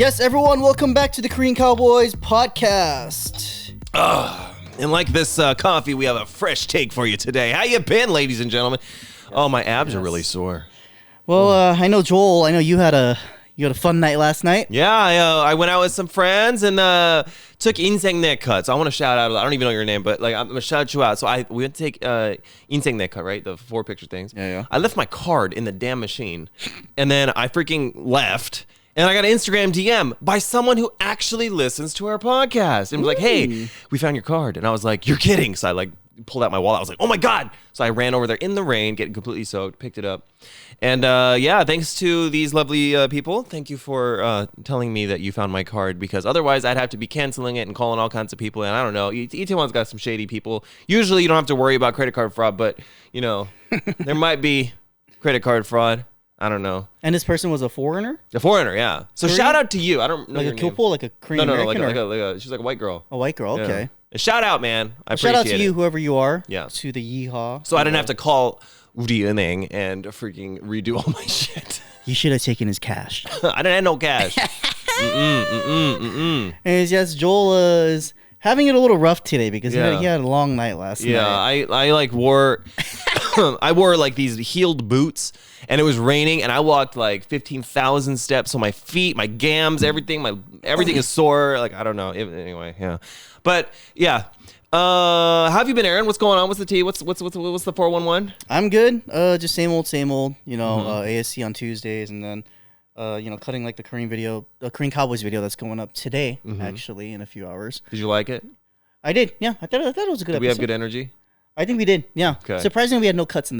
Yes, everyone, welcome back to the Korean Cowboys Podcast. And like this coffee, we have a fresh take for you today. How you been, ladies and gentlemen? Oh, my abs are really sore. Well, I know, Joel, I know you had a fun night last night. Yeah, I went out with some friends and took inseng neck cuts. I want to shout out. I don't even know your name, but like I'm gonna shout you out. So we went to take inseng neck cut, right? The 4 picture things. Yeah. I left my card in the damn machine, and then I freaking left. And I got an Instagram DM by someone who actually listens to our podcast and was like, "Hey, we found your card." And I was like, "You're kidding!" So I like pulled out my wallet. I was like, "Oh my god!" So I ran over there in the rain, getting completely soaked, picked it up, and yeah, thanks to these lovely people. Thank you for telling me that you found my card, because otherwise I'd have to be canceling it and calling all kinds of people. And I don't know, Itaewon's got some shady people. Usually you don't have to worry about credit card fraud, but you know, there might be credit card fraud. I don't know. And this person was a foreigner? A foreigner, yeah. So Korean? Shout out to you. I don't know like your a name. Kyopo, like a Korean American? No, she's like a white girl. A white girl, okay. Yeah. And shout out, man. I appreciate it. Shout out to you, whoever you are. Yeah. To the yeehaw. So I didn't have to call Uri Eneng and freaking redo all my shit. You should have taken his cash. I didn't have no cash. And yes, Joel is having it a little rough today because he had a long night last night. Yeah, I like wore I wore like these heeled boots, and it was raining, and I walked like 15,000 steps, so my feet, my gams, everything is sore. Like I don't know. Anyway, yeah. But yeah. How have you been, Aaron? What's going on? What's the tea? What's the 411? I'm good. Just same old. You know, ASC on Tuesdays, and then cutting like the Korean Cowboys video that's going up today, actually in a few hours. Did you like it? I did. Yeah, I thought it was a good episode. Did we have good energy? I think we did. Yeah. Okay. Surprisingly, we had no cuts in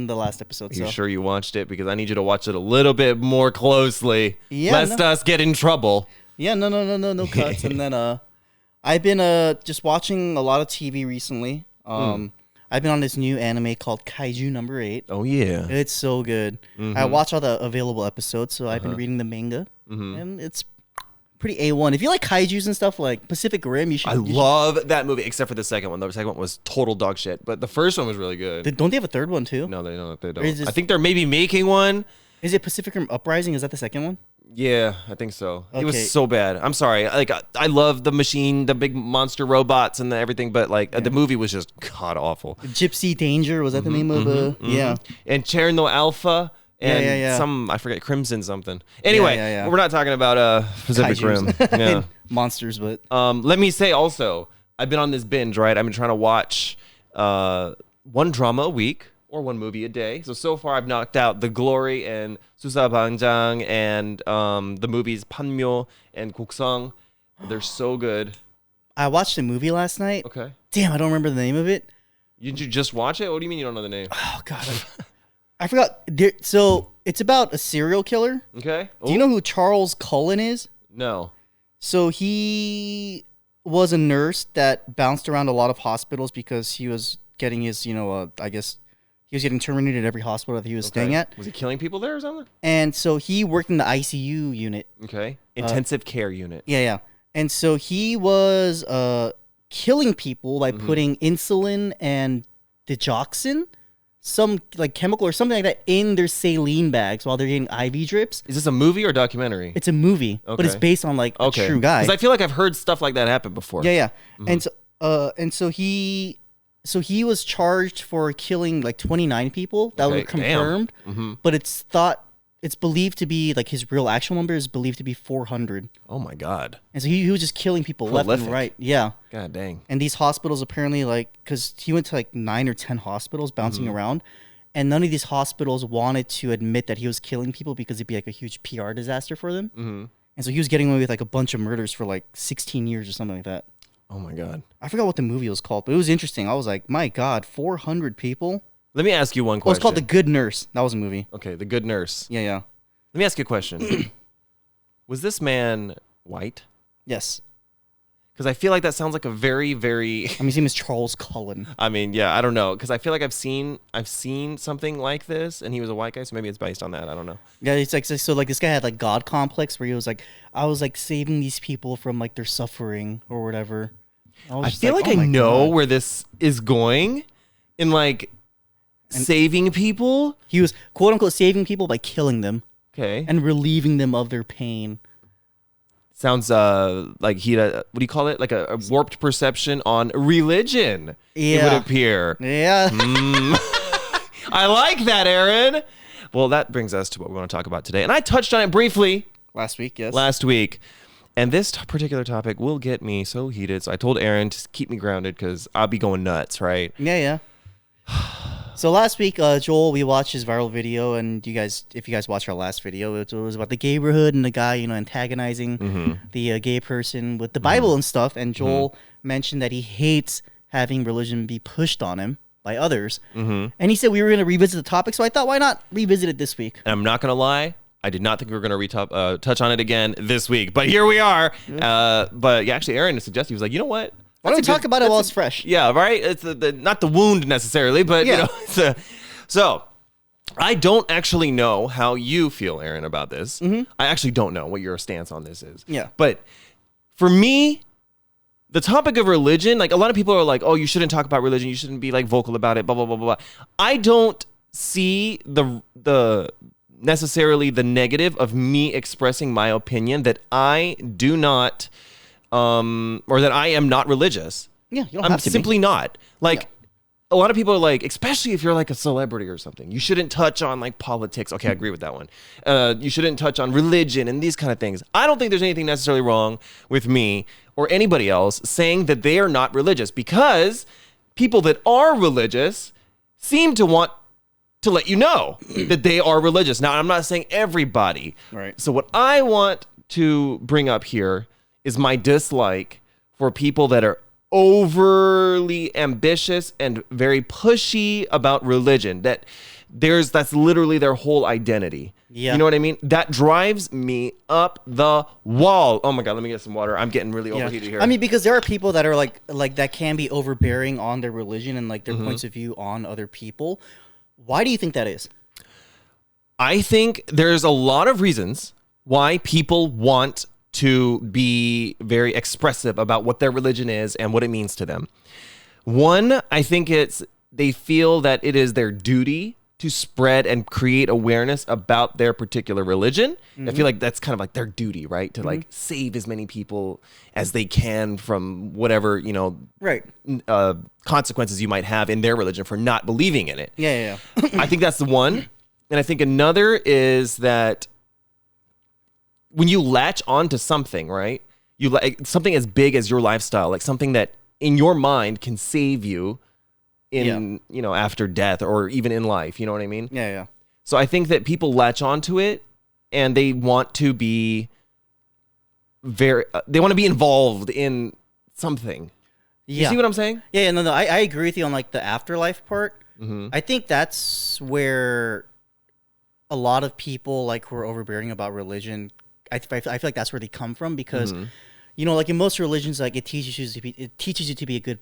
the last episode. Are you sure you watched it? Because I need you to watch it a little bit more closely. Yeah. Lest us get in trouble. Yeah. No cuts. And then I've been just watching a lot of TV recently. I've been on this new anime called Kaiju Number 8. Oh yeah. It's so good. I watch all the available episodes, so I've been reading the manga, and it's pretty A1. If you like kaijus and stuff like Pacific Rim, you should. I love that movie, except for the second one. The second one was total dog shit, but the first one was really good. Don't they have a third one too? No, they don't. I think they're maybe making one. Is it Pacific Rim Uprising? Is that the second one? Yeah, I think so. Okay. It was so bad. I'm sorry. Like I love the machine, the big monster robots and everything, but like the movie was just god awful. Gypsy Danger, was that the name of yeah. And Cherno Alpha and some, I forget, Crimson something. Anyway, we're not talking about Pacific Rim. Yeah. Monsters, but let me say also, I've been on this binge, right? I've been trying to watch one drama a week or one movie a day. So far I've knocked out The Glory and Susabangjang and the movies Panmyo and Koksang. They're so good. I watched a movie last night. Okay. Damn, I don't remember the name of it. Did you just watch it? What do you mean you don't know the name? Oh god. I forgot. So it's about a serial killer. Okay. Do you know who Charles Cullen is? No. So he was a nurse that bounced around a lot of hospitals because he was getting his, I guess he was getting terminated at every hospital that he was staying at. Was he killing people there or something? And so he worked in the ICU unit. Okay. Intensive care unit. Yeah. And so he was killing people by putting insulin and digoxin, some like chemical or something like that, in their saline bags while they're getting IV drips. Is this a movie or a documentary? It's a movie, but it's based on like a true guy. Because I feel like I've heard stuff like that happen before. Yeah. And so he was charged for killing like 29 people that were confirmed, but it's believed to be like his real actual number is believed to be 400. Oh my god! And so he was just killing people left and right. Yeah. God dang. And these hospitals apparently because he went to like 9 or 10 hospitals bouncing around, and none of these hospitals wanted to admit that he was killing people because it'd be like a huge PR disaster for them. And so he was getting away with like a bunch of murders for like 16 years or something like that. Oh my god. I forgot what the movie was called, but it was interesting. I was like, my god, 400 people? Let me ask you one question. Oh, it's called The Good Nurse. That was a movie. Okay, The Good Nurse. Yeah. Let me ask you a question. Was this man white? Yes. Because I feel like that sounds like a very, very... his name is Charles Cullen. I mean, yeah, I don't know. Because I feel like I've seen something like this, and he was a white guy, so maybe it's based on that. I don't know. Yeah, it's like, so like this guy had like God complex where he was like, I was like saving these people from like their suffering or whatever. I feel like I know where this is going in like saving people. He was quote unquote saving people by killing them. Okay. And relieving them of their pain. sounds like he what do you call it? Like a warped perception on religion. It would appear. Yeah. I like that, Aaron. Well, that brings us to what we want to talk about today. And I touched on it briefly. Last week, yes. Last week. And this particular topic will get me so heated. So I told Aaron to keep me grounded because I'll be going nuts, right? Yeah. So last week, Joel, we watched his viral video, and if you guys watched our last video, it was about the gayborhood and the guy, antagonizing the gay person with the Bible and stuff. And Joel mentioned that he hates having religion be pushed on him by others. And he said we were going to revisit the topic, so I thought, why not revisit it this week? And I'm not going to lie. I did not think we were going to touch on it again this week, but here we are. But yeah, actually, Aaron suggested, he was like, you know what? Why don't we talk about it while it's fresh? Yeah, right? It's not the wound necessarily, but so I don't actually know how you feel, Aaron, about this. I actually don't know what your stance on this is. Yeah. But for me, the topic of religion, like a lot of people are like, oh, you shouldn't talk about religion. You shouldn't be like vocal about it, blah, blah, blah, blah. I don't see the necessarily the negative of me expressing my opinion that I do not or that I am not religious. Yeah, you don't I'm have to simply be. not. Like a lot of people are like, especially if you're like a celebrity or something, you shouldn't touch on like politics. Okay, I agree with that one. You shouldn't touch on religion and these kind of things. I don't think there's anything necessarily wrong with me or anybody else saying that they are not religious, because people that are religious seem to want to let you know that they are religious. Now, I'm not saying everybody. Right. So what I want to bring up here is my dislike for people that are overly ambitious and very pushy about religion. That's literally their whole identity. Yeah. You know what I mean? That drives me up the wall. Oh my God, let me get some water. I'm getting really overheated here. I mean, because there are people that are like that can be overbearing on their religion and like their points of view on other people. Why do you think that is? I think there's a lot of reasons why people want to be very expressive about what their religion is and what it means to them. One, I think they feel that it is their duty to spread and create awareness about their particular religion. I feel like that's kind of like their duty, right? To like save as many people as they can from whatever, Right. consequences you might have in their religion for not believing in it. Yeah. I think that's the one. And I think another is that when you latch onto something, right? Something as big as your lifestyle, like something that in your mind can save you in, after death or even in life. You know what I mean? Yeah. So I think that people latch onto it and they want to be they want to be involved in something. Yeah. You see what I'm saying? Yeah, no, I agree with you on like the afterlife part. I think that's where a lot of people like who are overbearing about religion, I feel like that's where they come from, because like in most religions, like it teaches you to be a good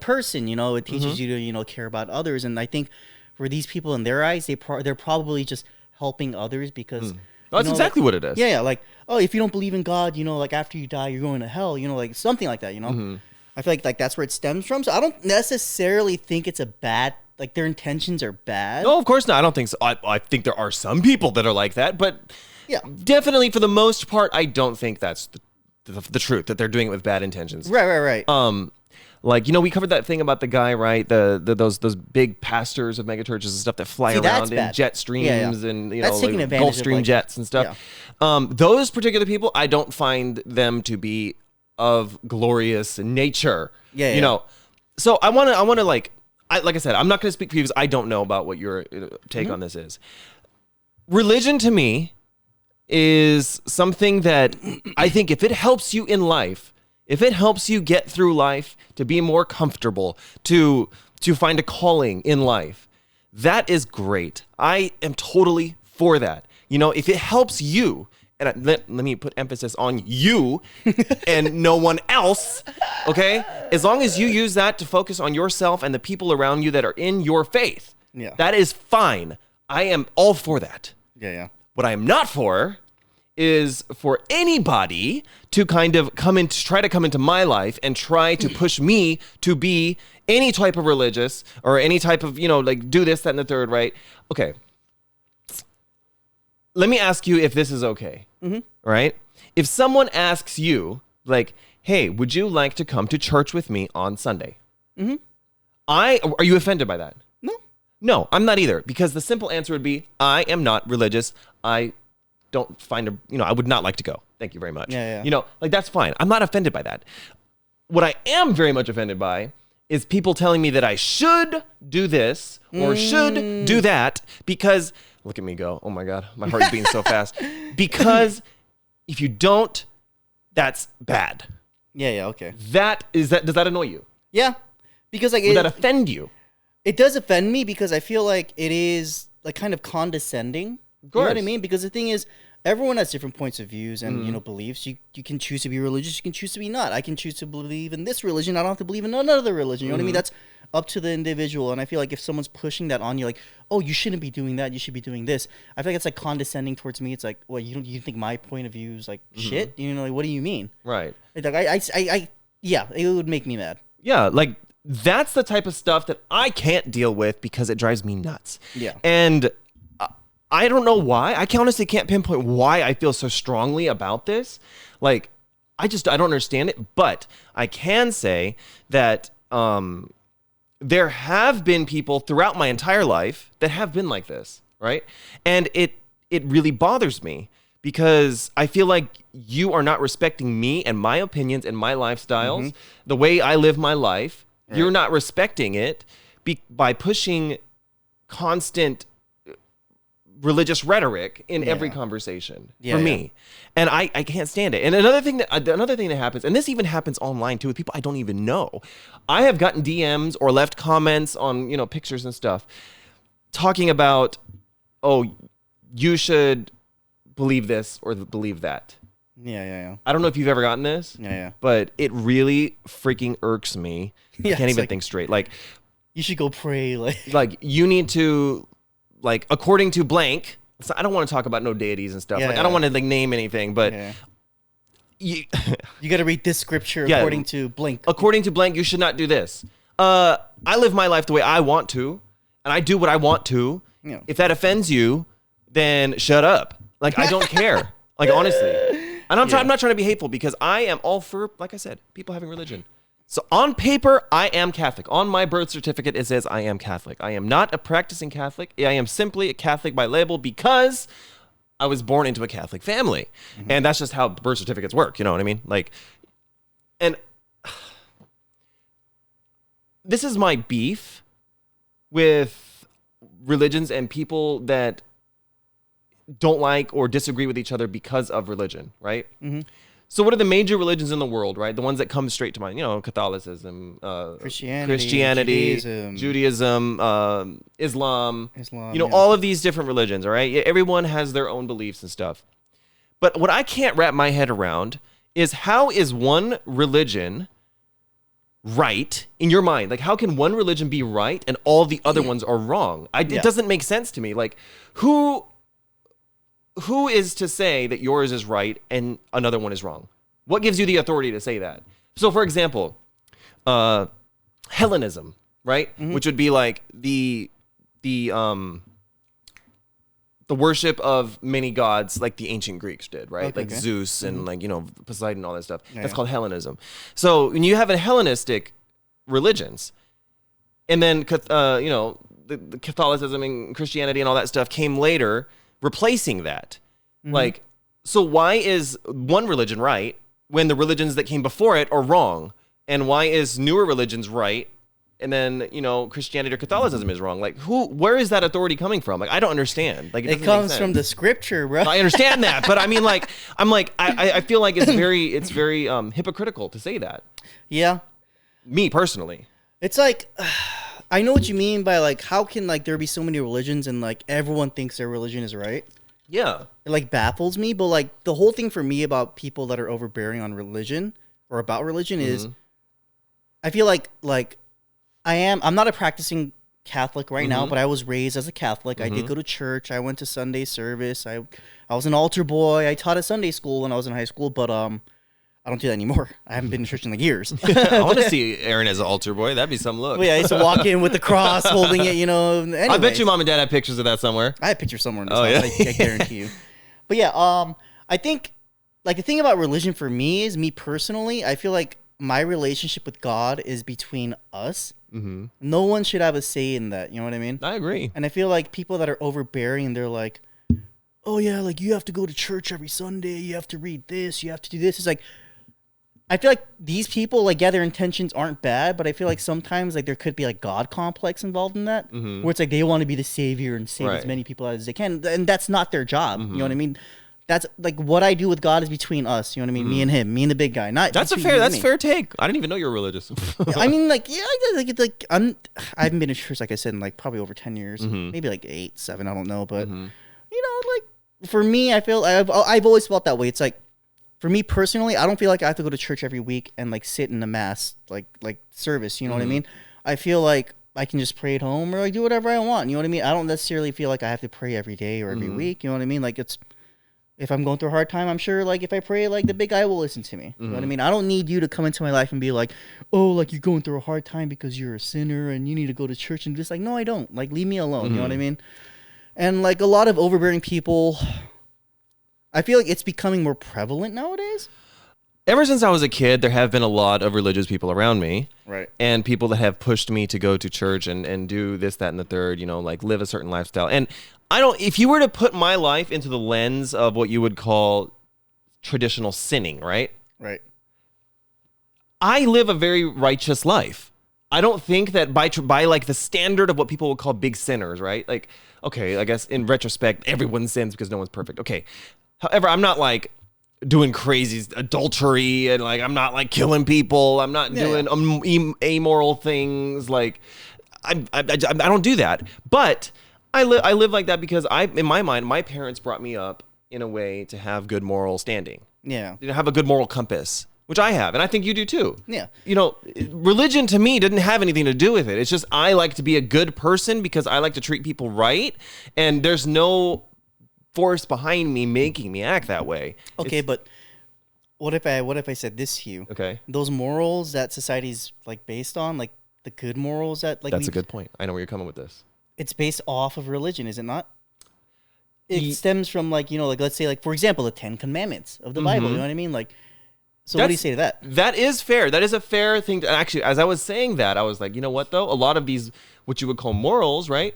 person. It teaches you to care about others, and I think for these people in their eyes, they're probably just helping others because that's exactly what it is. Yeah, like, oh, if you don't believe in God, like after you die, you're going to hell. Like something like that. I feel like that's where it stems from. So I don't necessarily think it's a bad. Like their intentions are bad. No, of course not. I don't think so. I think there are some people that are like that, but yeah, definitely for the most part, I don't think that's the truth, that they're doing it with bad intentions. Right. Like, we covered that thing about the guy, right? Those big pastors of megachurches and stuff that fly around in jet streams and that's taking like advantage Gulfstream of, jets and stuff. Yeah. Those particular people, I don't find them to be of glorious nature. Yeah. So I want to like I said, I'm not going to speak for you because I don't know about what your take on this is. Religion to me is something that I think if it helps you in life, if it helps you get through life, to be more comfortable, to find a calling in life, that is great. I am totally for that. If it helps you, and let me put emphasis on you and no one else, okay? As long as you use that to focus on yourself and the people around you that are in your faith, that is fine. I am all for that. Yeah. What I am not for is for anybody to kind of try to come into my life and try to push me to be any type of religious or any type of, like do this, that, and the third, right? Okay. Let me ask you if this is okay, right? If someone asks you, like, hey, would you like to come to church with me on Sunday? Mm-hmm. Are you offended by that? No. No, I'm not either, because the simple answer would be, I am not religious. I don't find I would not like to go. Thank you very much. Yeah. Like, that's fine. I'm not offended by that. What I am very much offended by is people telling me that I should do this or should do that because, look at me go, oh my God, my heart's beating so fast. Because if you don't, that's bad. Yeah, okay. Does that annoy you? Yeah, because like Would that offend you? It does offend me because I feel like it is like kind of condescending. Of course. You know what I mean? Because the thing is, everyone has different points of views and beliefs. You can choose to be religious. You can choose to be not. I can choose to believe in this religion. I don't have to believe in another religion. You know what I mean? That's up to the individual. And I feel like if someone's pushing that on you, like, oh, you shouldn't be doing that. You should be doing this. I feel like it's like condescending towards me. It's like, well, you think my point of view is like shit? You know, like, what do you mean? Right. Like yeah, it would make me mad. Yeah, like that's the type of stuff that I can't deal with because it drives me nuts. Yeah. And I don't know why. I honestly can't pinpoint why I feel so strongly about this. Like, I don't understand it. But I can say that there have been people throughout my entire life that have been like this, right? And it really bothers me because I feel like you are not respecting me and my opinions and my lifestyles, the way I live my life. Right. You're not respecting it by pushing constant religious rhetoric in every conversation for me. And I can't stand it. And another thing that happens, and this even happens online too with people I don't even know. I have gotten DMs or left comments on, pictures and stuff talking about, oh, you should believe this or believe that. Yeah. I don't know if you've ever gotten this. Yeah. But it really freaking irks me. I can't even think straight. Like, you should go pray. Like you need to, like, according to blank. So I don't want to talk about no deities and stuff. I don't want to name anything, but you got to read this scripture according to blank. According to blank, you should not do this. I live my life the way I want to, and I do what I want to. Yeah. If that offends you, then shut up. Like, I don't care. Like, honestly. And I'm not trying to be hateful because I am all for, like I said, people having religion. So on paper, I am Catholic. On my birth certificate, it says I am Catholic. I am not a practicing Catholic. I am simply a Catholic by label because I was born into a Catholic family. And that's just how birth certificates work. You know what I mean? Like, and this is my beef with religions and people that don't like or disagree with each other because of religion, right? So what are the major religions in the world, right? The ones that come straight to mind, Catholicism, Christianity, Judaism, Islam, all of these different religions, all right? Everyone has their own beliefs and stuff. But what I can't wrap my head around is how is one religion right in your mind? Like, how can one religion be right and all the other ones are wrong? It doesn't make sense to me. Like, who is to say that yours is right and another one is wrong? What gives you the authority to say that? So, for example, Hellenism, right? Which would be like the worship of many gods, like the ancient Greeks did, right? Like Zeus and Poseidon, all that stuff. That's called Hellenism. So when you have a Hellenistic religions, and then the Catholicism and Christianity and all that stuff came later, replacing that. Like, so why is one religion right when the religions that came before it are wrong? And why is newer religions right and then, Christianity or Catholicism is wrong? Like, where is that authority coming from? Like, I don't understand. Like, it comes from the scripture, bro. I understand that, but I mean, like, I feel like it's very hypocritical to say that. Yeah. Me personally. It's like, I know what you mean by, like, how can, like, there be so many religions and, like, everyone thinks their religion is right? Yeah. It, like, baffles me. But, like, the whole thing for me about people that are overbearing on religion or about religion is I feel like I'm not a practicing Catholic right now, but I was raised as a Catholic. I did go to church. I went to Sunday service. I was an altar boy. I taught at Sunday school when I was in high school, but I don't do that anymore. I haven't been to church in like years. I want to see Aaron as an altar boy. That'd be some look. Well, yeah, I used to walk in with the cross, holding it, Anyways. I bet you mom and dad have pictures of that somewhere. I have pictures somewhere in this house, I guarantee you. But yeah, I think like the thing about religion for me is, me personally, I feel like my relationship with God is between us. Mm-hmm. No one should have a say in that. You know what I mean? I agree. And I feel like people that are overbearing, they're like, oh yeah, like you have to go to church every Sunday, you have to read this, you have to do this. It's like, I feel like these people, like, yeah, their intentions aren't bad, but I feel like sometimes like there could be like God complex involved in that, where it's like they want to be the savior and save as many people as they can, and that's not their job. You know what I mean? That's like what I do with God is between us. You know what I mean? Me and him, me and the big guy. Not that's a fair take. I didn't even know you were religious. I mean, like, yeah, like I haven't been to church, like I said, in like probably over 10 years, maybe like 8, 7, I don't know, but you know, like for me, I feel I've always felt that way. It's like, for me personally, I don't feel like I have to go to church every week and like sit in the mass like service. You know what I mean? I feel like I can just pray at home or like do whatever I want. You know what I mean? I don't necessarily feel like I have to pray every day or every week. You know what I mean? Like, it's, if I'm going through a hard time, I'm sure like if I pray, like the big guy will listen to me. You know what I mean? I don't need you to come into my life and be like, oh, like you're going through a hard time because you're a sinner and you need to go to church, and just like, no, I don't. Like, leave me alone. You know what I mean? And like a lot of overbearing people, I feel like it's becoming more prevalent nowadays. Ever since I was a kid, there have been a lot of religious people around me. Right. And people that have pushed me to go to church and do this, that, and the third, you know, like live a certain lifestyle. And if you were to put my life into the lens of what you would call traditional sinning, right? Right. I live a very righteous life. I don't think that by like the standard of what people would call big sinners, right? Like, okay, I guess in retrospect, everyone sins because no one's perfect. Okay. However, I'm not like doing crazy adultery, and like I'm not like killing people. I'm not doing amoral things. Like I don't do that. But I live like that because in my mind, my parents brought me up in a way to have good moral standing. Yeah. To have a good moral compass, which I have, and I think you do too. Yeah. You know, religion to me didn't have anything to do with it. It's just I like to be a good person because I like to treat people right, and there's no force behind me making me act that way. Okay, but what if I said this to you? Okay. Those morals that society's like based on, like the good morals that like That's a good point. I know where you're coming with this. It's based off of religion, is it not? It stems from like, you know, like let's say like for example the 10 Commandments of the Bible. You know what I mean? Like, so what do you say to that? That is fair. That is a fair thing to actually. As I was saying that, I was like, you know what though? A lot of these, what you would call morals, right,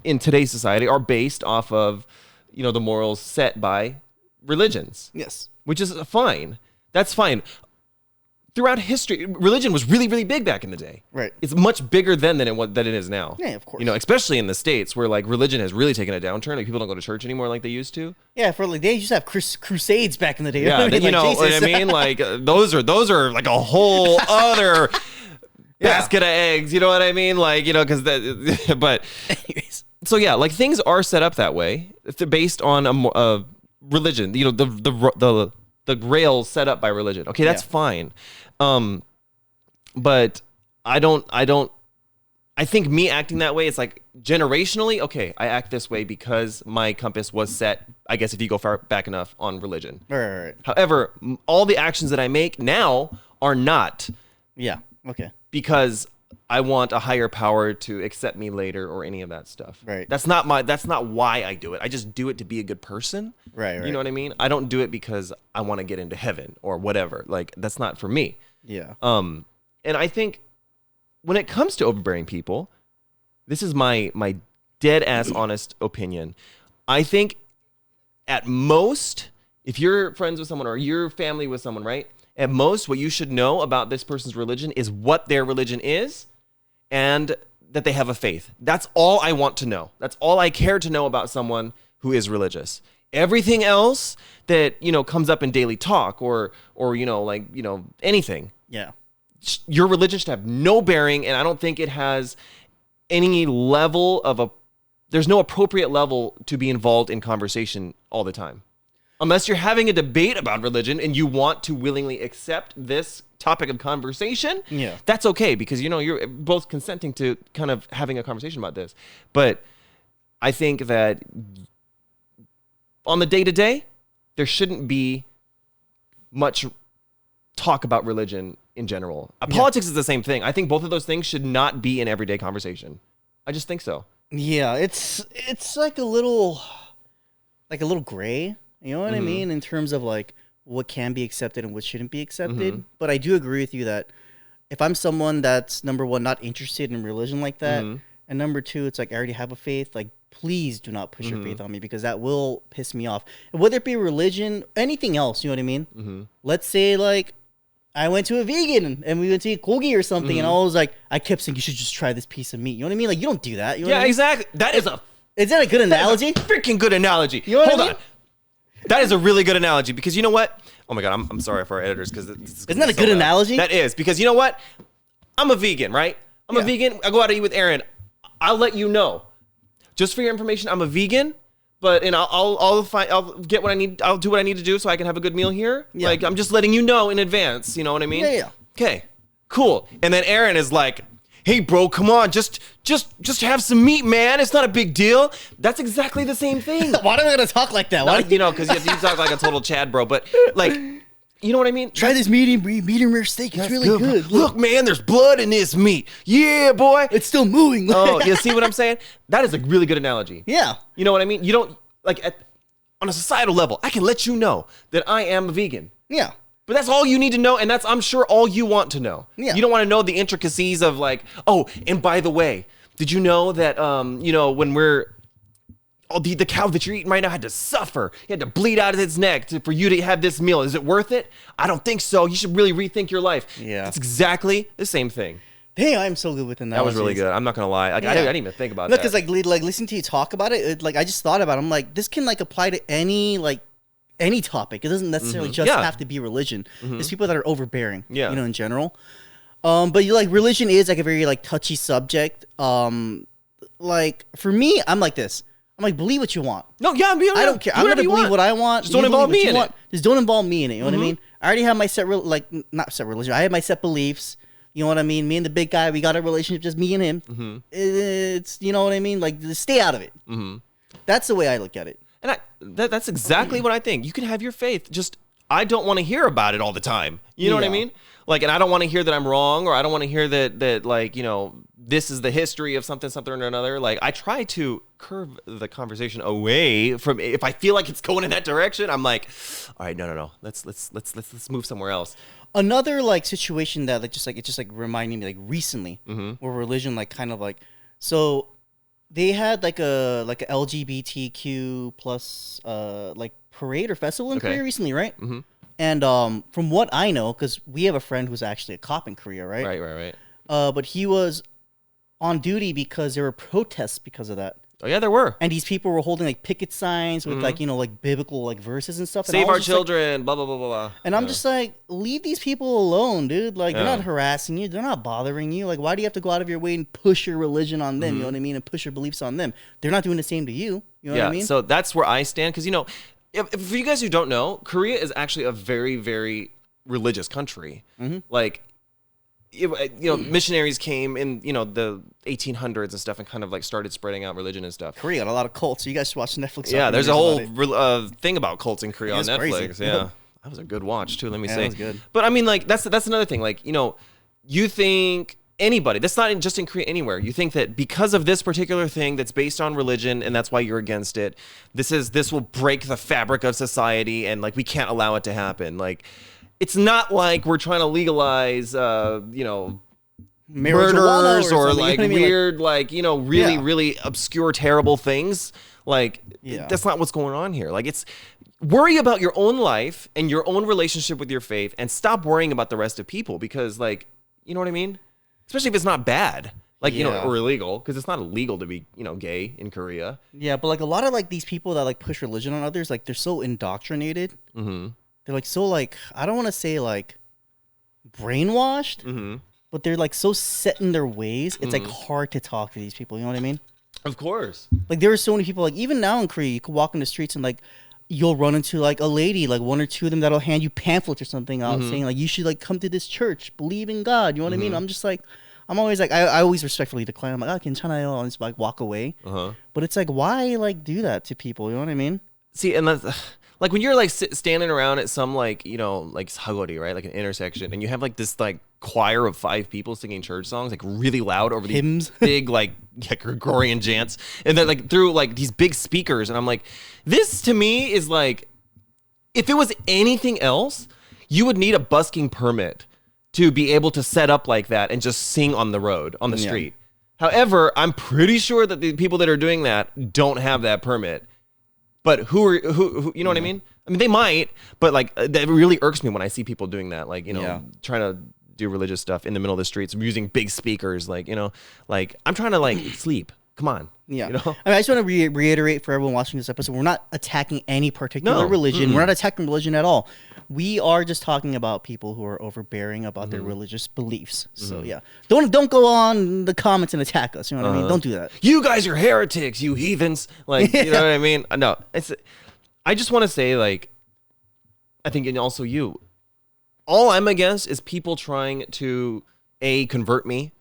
in today's society, are based off of, you know, the morals set by religions. Yes. Which is fine. That's fine. Throughout history, religion was really, really big back in the day. Right. It's much bigger then than it is now. Yeah, of course. You know, especially in the States where like religion has really taken a downturn. Like people don't go to church anymore like they used to. Yeah, for like they used to have crusades back in the day. Yeah, you know what I mean? Like those are like a whole other basket of eggs. You know what I mean? Like, you know, because that. But anyways. So yeah, like things are set up that way. It's based on a religion. You know, the rails set up by religion. Okay, that's fine. But I think me acting that way, it's like generationally, okay, I act this way because my compass was set, I guess if you go far back enough, on religion. Right. However, all the actions that I make now are not. Yeah. Okay. Because I want a higher power to accept me later or any of that stuff. Right. That's not why I do it. I just do it to be a good person. Right. You know what I mean? I don't do it because I want to get into heaven or whatever. Like that's not for me. Yeah. And I think when it comes to overbearing people, this is my dead ass honest opinion. I think at most, if you're friends with someone or you're family with someone, right? At most, what you should know about this person's religion is what their religion is and that they have a faith. That's all I want to know. That's all I care to know about someone who is religious. Everything else that, you know, comes up in daily talk or you know, like, you know, anything. Yeah. Your religion should have no bearing, and I don't think it has any level of there's no appropriate level to be involved in conversation all the time. Unless you're having a debate about religion and you want to willingly accept this topic of conversation, that's okay because, you know, you're both consenting to kind of having a conversation about this. But I think that on the day-to-day, there shouldn't be much talk about religion in general. Politics is the same thing. I think both of those things should not be in everyday conversation. I just think so. Yeah, it's like a little gray. You know what I mean? In terms of like what can be accepted and what shouldn't be accepted. But I do agree with you that if I'm someone that's, number one, not interested in religion like that, and number two, it's like I already have a faith, like, please do not push your faith on me, because that will piss me off. Whether it be religion, anything else, you know what I mean? Let's say, like, I went to a vegan and we went to eat kogi or something, and I was like, I kept saying, you should just try this piece of meat. You know what I mean? Like, you don't do that. You know what I mean? Exactly. Is that a good analogy? Freaking good analogy. You know what Hold I mean? on. That is a really good analogy, because you know what? Oh my God, I'm sorry for our editors, because Isn't that a good analogy? That is, because you know what? I'm a vegan, right? I'm a vegan. I go out to eat with Aaron. I'll let you know. Just for your information, I'm a vegan, but I'll get what I need. I'll do what I need to do so I can have a good meal here. Yeah. Like, I'm just letting you know in advance. You know what I mean? Yeah. Okay, cool. And then Aaron is like, hey bro, come on, just have some meat, man. It's not a big deal. That's exactly the same thing. Why do I gotta talk like that? Why? You know, because you talk like a total Chad bro, but like, you know what I mean? Try this medium rare steak. It's really good. Look, man, there's blood in this meat. Yeah, boy. It's still moving. Oh, you see what I'm saying? That is a really good analogy. Yeah. You know what I mean? You don't, like, on a societal level, I can let you know that I am a vegan. Yeah. But that's all you need to know, and that's, I'm sure, all you want to know. Yeah. You don't want to know the intricacies of, like, oh, and by the way, did you know that, you know, when the cow that you're eating right now had to suffer. He had to bleed out of its neck for you to have this meal. Is it worth it? I don't think so. You should really rethink your life. Yeah. It's exactly the same thing. Damn, I'm so good with analogies. That was really good. I'm not going to lie. Like, I didn't even think about Look, that. because like listening to you talk about it, like I just thought about it. I'm like, this can like apply to any topic. It doesn't necessarily just have to be religion. There's people that are overbearing, you know, in general. But you like religion is like a very like touchy subject. Like for me, I'm like this. I'm like, believe what you want. No, yeah, I don't care. I'm gonna believe what I want. Just don't involve me in it. Just don't involve me in it. You know what I mean? I already have my not set religion. I have my set beliefs. You know what I mean? Me and the big guy, we got a relationship, just me and him. It's, you know what I mean? Like, just stay out of it. That's the way I look at it. And that's exactly what I think. You can have your faith. Just, I don't want to hear about it all the time. You know what I mean? Like, and I don't want to hear that I'm wrong, or I don't want to hear that like, you know, this is the history of something or another. Like, I try to curve the conversation away from, if I feel like it's going in that direction, I'm like, all right, no. Let's move somewhere else. Another like situation that like it just like reminding me like recently where religion like kind of like, so they had like a LGBTQ plus like parade or festival in Korea recently, right? And from what I know, because we have a friend who's actually a cop in Korea, right? Right. But he was on duty because there were protests because of that. Oh yeah, there were. And these people were holding like picket signs with like, you know, like biblical like verses and stuff. Save our children, blah, blah, blah, blah. And I'm just like, leave these people alone, dude. Like, they're not harassing you. They're not bothering you. Like, why do you have to go out of your way and push your religion on them? You know what I mean? And push your beliefs on them. They're not doing the same to you. You know what I mean? So that's where I stand. Because, you know, if for you guys who don't know, Korea is actually a very, very religious country. Like, you know, missionaries came in, you know, the 1800s and stuff, and kind of like started spreading out religion and stuff. Korea got a lot of cults. So you guys should watch Netflix. Yeah, there's a whole thing about cults in Korea on Netflix. Crazy. Yeah, that was a good watch too. Let me say. That was good. But I mean, like that's another thing. Like, you know, you think anybody, that's not just in Korea, anywhere. You think that because of this particular thing that's based on religion, and that's why you're against it. This will break the fabric of society, and like we can't allow it to happen. Like, it's not like we're trying to legalize, you know, murders or like weird, like, you know, really obscure, terrible things. Like, that's not what's going on here. Like, it's worry about your own life and your own relationship with your faith, and stop worrying about the rest of people, because, like, you know what I mean? Especially if it's not bad. Like, you know, or illegal, because it's not illegal to be, you know, gay in Korea. Yeah, but like a lot of like these people that like push religion on others, like they're so indoctrinated. They're like so like, I don't want to say like brainwashed, but they're like so set in their ways. It's like hard to talk to these people. You know what I mean? Of course. Like there are so many people, like even now in Korea, you could walk in the streets and like you'll run into like a lady, like one or two of them that'll hand you pamphlets or something out saying like, you should like come to this church, believe in God. You know what I mean? I'm just like, I'm always like, I always respectfully decline. I'm like, ah, 괜찮아요, and just like walk away. But it's like, why like do that to people? You know what I mean? See, and that's like when you're like standing around at some like, you know, like Howdy, right? Like an intersection, and you have like this like choir of 5 people singing church songs, like really loud over hymns, big like Gregorian chants, and then like through like these big speakers, and I'm like, this to me is like, If it was anything else, you would need a busking permit to be able to set up like that and just sing on the road, on the street. However, I'm pretty sure that the people that are doing that don't have that permit. But who you know what I mean? I mean, they might, but like that really irks me when I see people doing that, like, trying to do religious stuff in the middle of the streets using big speakers, like, like I'm trying to like sleep. Come on. Yeah. I mean, I just want to reiterate for everyone watching this episode, we're not attacking any particular religion. We're not attacking religion at all. We are just talking about people who are overbearing about their religious beliefs. So yeah, don't go on the comments and attack us. You know what I mean? Don't do that. You guys are heretics, you heathens. Like, you know what I mean? No, I just want to say, like, I think, and also you, all I'm against is people trying to convert me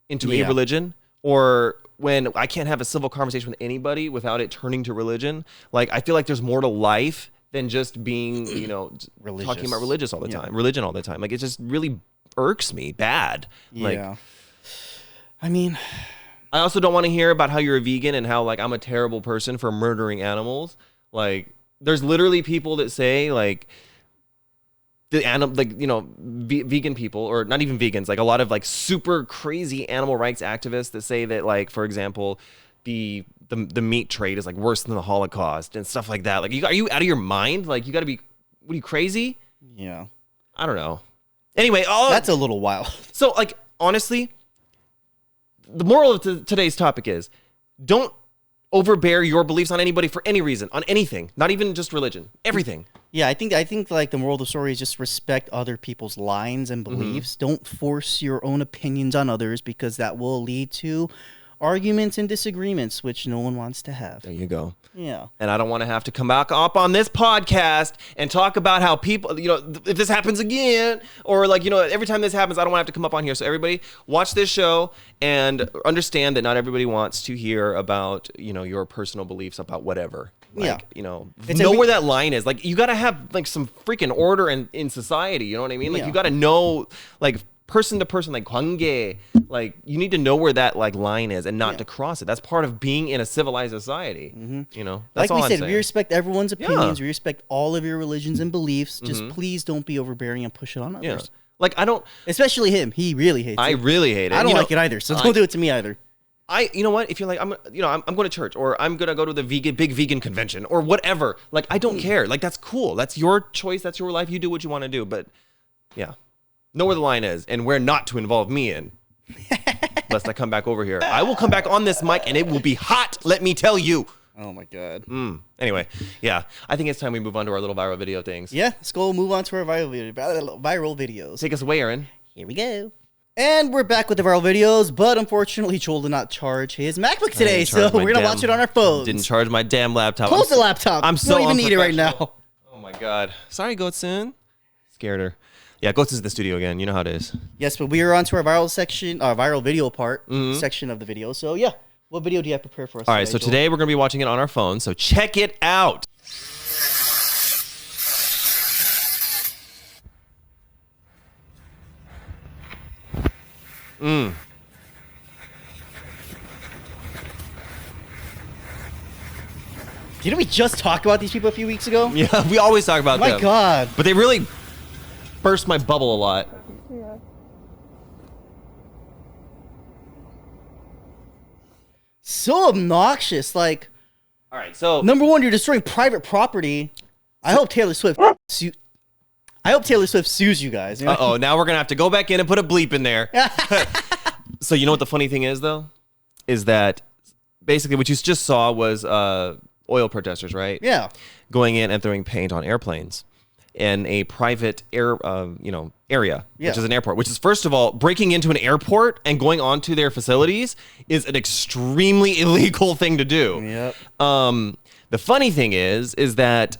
into a religion, or when I can't have a civil conversation with anybody without it turning to religion. Like, I feel like there's more to life than just being, talking about religion all the time. Like, it just really irks me bad. Like, I mean, I also don't want to hear about how you're a vegan and how, like, I'm a terrible person for murdering animals. Like, there's literally people that say, like, vegan people, or not even vegans, like a lot of like super crazy animal rights activists that say that, like, for example, the meat trade is like worse than the Holocaust and stuff like that. Like, are you out of your mind? Like, you got to be, what are you, crazy? Yeah. I don't know. Anyway, that's a little wild. So, like, honestly, the moral of today's topic is, don't overbear your beliefs on anybody for any reason, on anything, not even just religion, everything. Yeah, I think like the moral of the story is just respect other people's lines and beliefs. Don't force your own opinions on others, because that will lead to arguments and disagreements, which no one wants to have. There you go. Yeah. And I don't want to have to come back up on this podcast and talk about how people, if this happens again, or like, every time this happens, I don't want to have to come up on here. So everybody watch this show and understand that not everybody wants to hear about, your personal beliefs about whatever. Like, know where that line is. Like, you got to have like some freaking order in society. You know what I mean? Like, you got to know, like, person to person, like 관계, like, you need to know where that like line is and not to cross it. That's part of being in a civilized society. That's like all we I'm said, saying. we respect everyone's opinions. We respect all of your religions and beliefs. Just please don't be overbearing and push it on others. Like, I don't, especially him. He really hates it. I really hate it. I don't like it either. So don't do it to me either. You know what? If you're like, I'm going to church, or I'm going to go to the big vegan convention, or whatever. Like, I don't care. Like, that's cool. That's your choice. That's your life. You do what you want to do. But yeah. Know where the line is and where not to involve me in. Lest I come back over here. I will come back on this mic and it will be hot, let me tell you. Oh my God. Anyway, yeah. I think it's time we move on to our little viral video things. Yeah, let's go move on to our viral videos. Take us away, Aaron. Here we go. And we're back with the viral videos, but unfortunately, Joel did not charge his MacBook today, so we're going to watch it on our phones. Didn't charge my damn laptop. Close the laptop. I'm so don't even need it right now. Oh my God. Sorry, Goatsun. Scared her. Yeah, Goats is in the studio again. You know how it is. Yes, but we are on to our viral section, our viral video part section of the video. So yeah, what video do you have prepared for us? All right, so today we're going to be watching it on our phone. So check it out. Didn't we just talk about these people a few weeks ago? Yeah, we always talk about them. My God. But they really burst my bubble a lot. Yeah. So obnoxious. Like, all right, so number one, you're destroying private property. I hope Taylor Swift sues you guys. You know? Uh-oh, now we're going to have to go back in and put a bleep in there. So you know what the funny thing is, though? Is that basically what you just saw was oil protesters, right? Yeah. Going in and throwing paint on airplanes in a private area, which is an airport, which is, first of all, breaking into an airport and going onto their facilities is an extremely illegal thing to do. Yep. The funny thing is that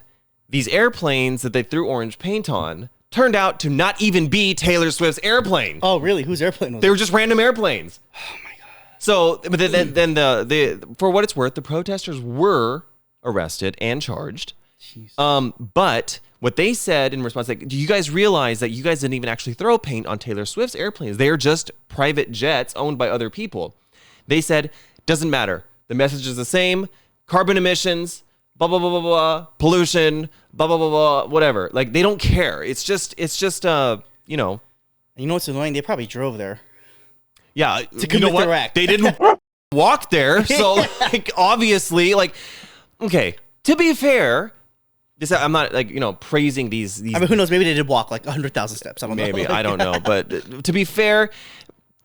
these airplanes that they threw orange paint on turned out to not even be Taylor Swift's airplane. Oh, really? Whose airplane was it? They were just random airplanes. Oh my God. So, but then the for what it's worth, the protesters were arrested and charged. Jeez. But what they said in response, like, do you guys realize that you guys didn't even actually throw paint on Taylor Swift's airplanes? They are just private jets owned by other people. They said, doesn't matter. The message is the same. Carbon emissions, blah blah blah blah blah, pollution, blah blah blah blah, whatever. Like they don't care. It's just you know. You know what's annoying? They probably drove there. Yeah, to commit their act. They didn't walk there, so like obviously, like okay. To be fair, I'm not like praising these. I mean, who knows? Maybe they did walk like 100,000 steps. I don't know. Maybe I don't know, but to be fair,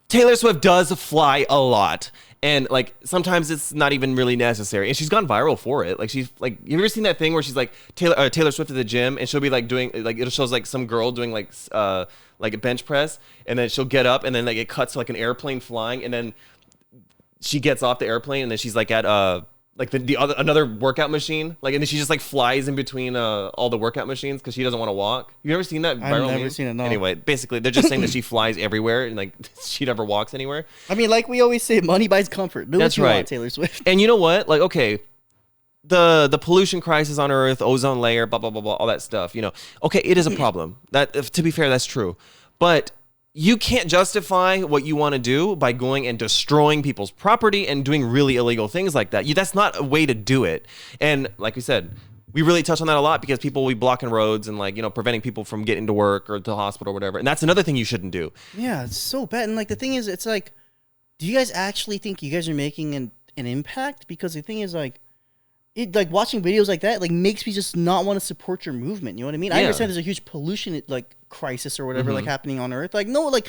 Taylor Swift does fly a lot. And like sometimes it's not even really necessary, and she's gone viral for it. Like she's like, you ever seen that thing where she's like Taylor Swift at the gym, and she'll be like doing like it shows like some girl doing like a bench press, and then she'll get up, and then like it cuts to like an airplane flying, and then she gets off the airplane, and then she's like at like the other another workout machine, like, and then she just like flies in between all the workout machines because she doesn't want to walk. You ever seen that viral I've never seen it. No. Anyway, basically they're just saying that she flies everywhere and like she never walks anywhere. I mean, like we always say, money buys comfort. Do That's what you right, want, Taylor Swift. And you know what? Like, okay, the pollution crisis on Earth, ozone layer, blah blah blah blah, all that stuff. Okay, it is a problem. That, to be fair, that's true, but you can't justify what you want to do by going and destroying people's property and doing really illegal things like that. That's not a way to do it. And like we said, we really touch on that a lot because people will be blocking roads and like, preventing people from getting to work or to the hospital or whatever. And that's another thing you shouldn't do. Yeah, it's so bad. And like the thing is, it's like, do you guys actually think you guys are making an impact? Because the thing is like, like watching videos like that like makes me just not want to support your movement. You know what I mean? I understand there's a huge pollution like crisis or whatever like happening on Earth. Like no, like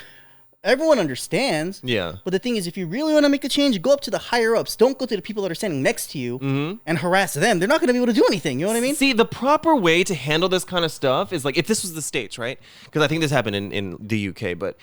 everyone understands. Yeah. But the thing is, if you really want to make a change, go up to the higher ups. Don't go to the people that are standing next to you and harass them. They're not going to be able to do anything. You know what I mean? See, the proper way to handle this kind of stuff is like if this was the States, right? Because I think this happened in the UK, but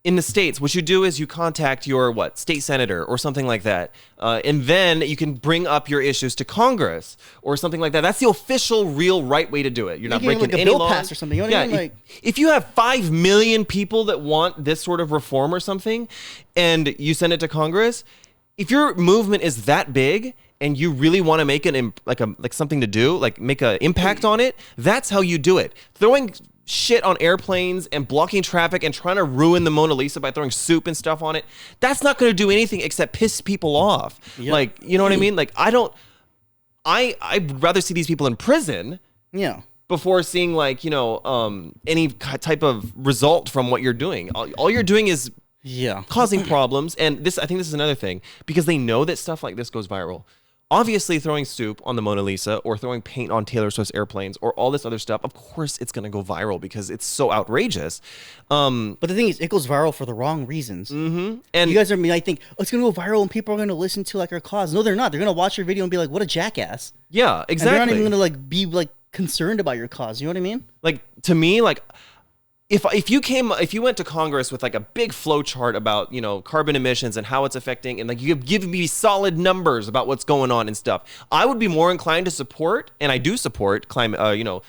in the States, what you do is you contact your state senator or something like that, and then you can bring up your issues to Congress or something like that. That's the official, real, right way to do it. You're not breaking like a any bill laws. Pass or something. You know what I mean? Like, if you have 5 million people that want this sort of reform or something, and you send it to Congress, if your movement is that big and you really want to make like something to do, like make an impact on it, that's how you do it. Throwing shit on airplanes and blocking traffic and trying to ruin the Mona Lisa by throwing soup and stuff on it, that's not going to do anything except piss people off. Yep. Like, you know what I mean? Like, I'd rather see these people in prison before seeing like, any type of result from what you're doing. All you're doing is causing problems. And I think this is another thing, because they know that stuff like this goes viral. Obviously, throwing soup on the Mona Lisa or throwing paint on Taylor Swift's airplanes or all this other stuff, of course it's going to go viral because it's so outrageous. But the thing is, it goes viral for the wrong reasons. Mm-hmm. And you guys I think, it's going to go viral and people are going to listen to like our cause. No, they're not. They're going to watch your video and be like, what a jackass. Yeah, exactly. And they're not even going to like be like concerned about your cause. You know what I mean? Like, to me, like, if you went to Congress with like a big flow chart about carbon emissions and how it's affecting, and like you give me solid numbers about what's going on and stuff, I would be more inclined to support, and I do support climate, more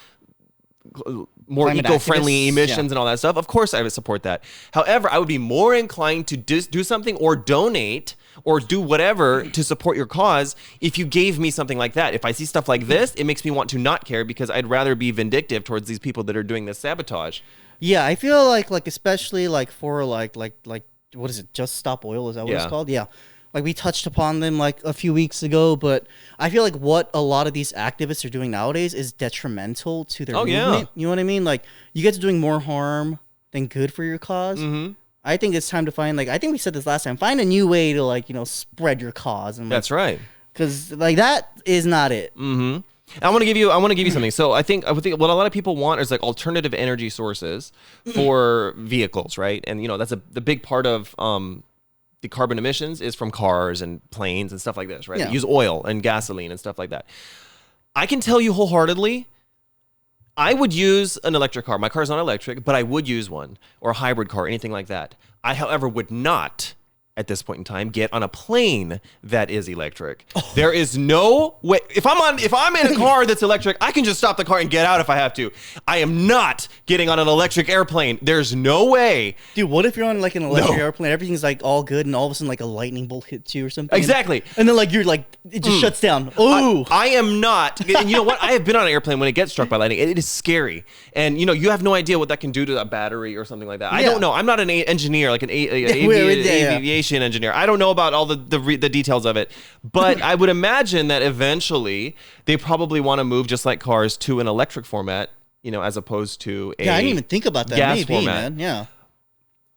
climate eco-friendly activists, emissions and all that stuff. Of course, I would support that. However, I would be more inclined to do something or donate or do whatever to support your cause if you gave me something like that. If I see stuff like this, it makes me want to not care because I'd rather be vindictive towards these people that are doing this sabotage. Yeah, I feel like especially like for like what is it? Just Stop Oil, is that what it's called? Yeah. Like we touched upon them like a few weeks ago, but I feel like what a lot of these activists are doing nowadays is detrimental to their movement. Yeah. You know what I mean? Like you guys are doing more harm than good for your cause. Mm-hmm. I think it's time to find I think we said this last time, find a new way to spread your cause. And that's right. Because that is not it. Mm-hmm. I want to give you something. So I think what a lot of people want is like alternative energy sources for vehicles, right? And that's the big part of the carbon emissions is from cars and planes and stuff like this, right? Yeah. They use oil and gasoline and stuff like that. I can tell you wholeheartedly, I would use an electric car. My car's not electric, but I would use one, or a hybrid car, anything like that. I, however, would not at this point in time get on a plane that is electric. There is no way. If I'm in a car that's electric, I can just stop the car and get out if I have to. I am not getting on an electric airplane. There's no way. Dude, what if you're on like an electric airplane, everything's like all good, and all of a sudden like a lightning bolt hits you or something? Exactly. And then like you're like, it just shuts down. Ooh. I am not. And you know what? I have been on an airplane when it gets struck by lightning. It is scary. And you have no idea what that can do to a battery or something like that. I don't know. I'm not an engineer, like an aviation aviation engineer. I don't know about all the details of it, but I would imagine that eventually they probably want to move, just like cars, to an electric format, as opposed to a I didn't even think about that. gas Maybe, format. man. Yeah.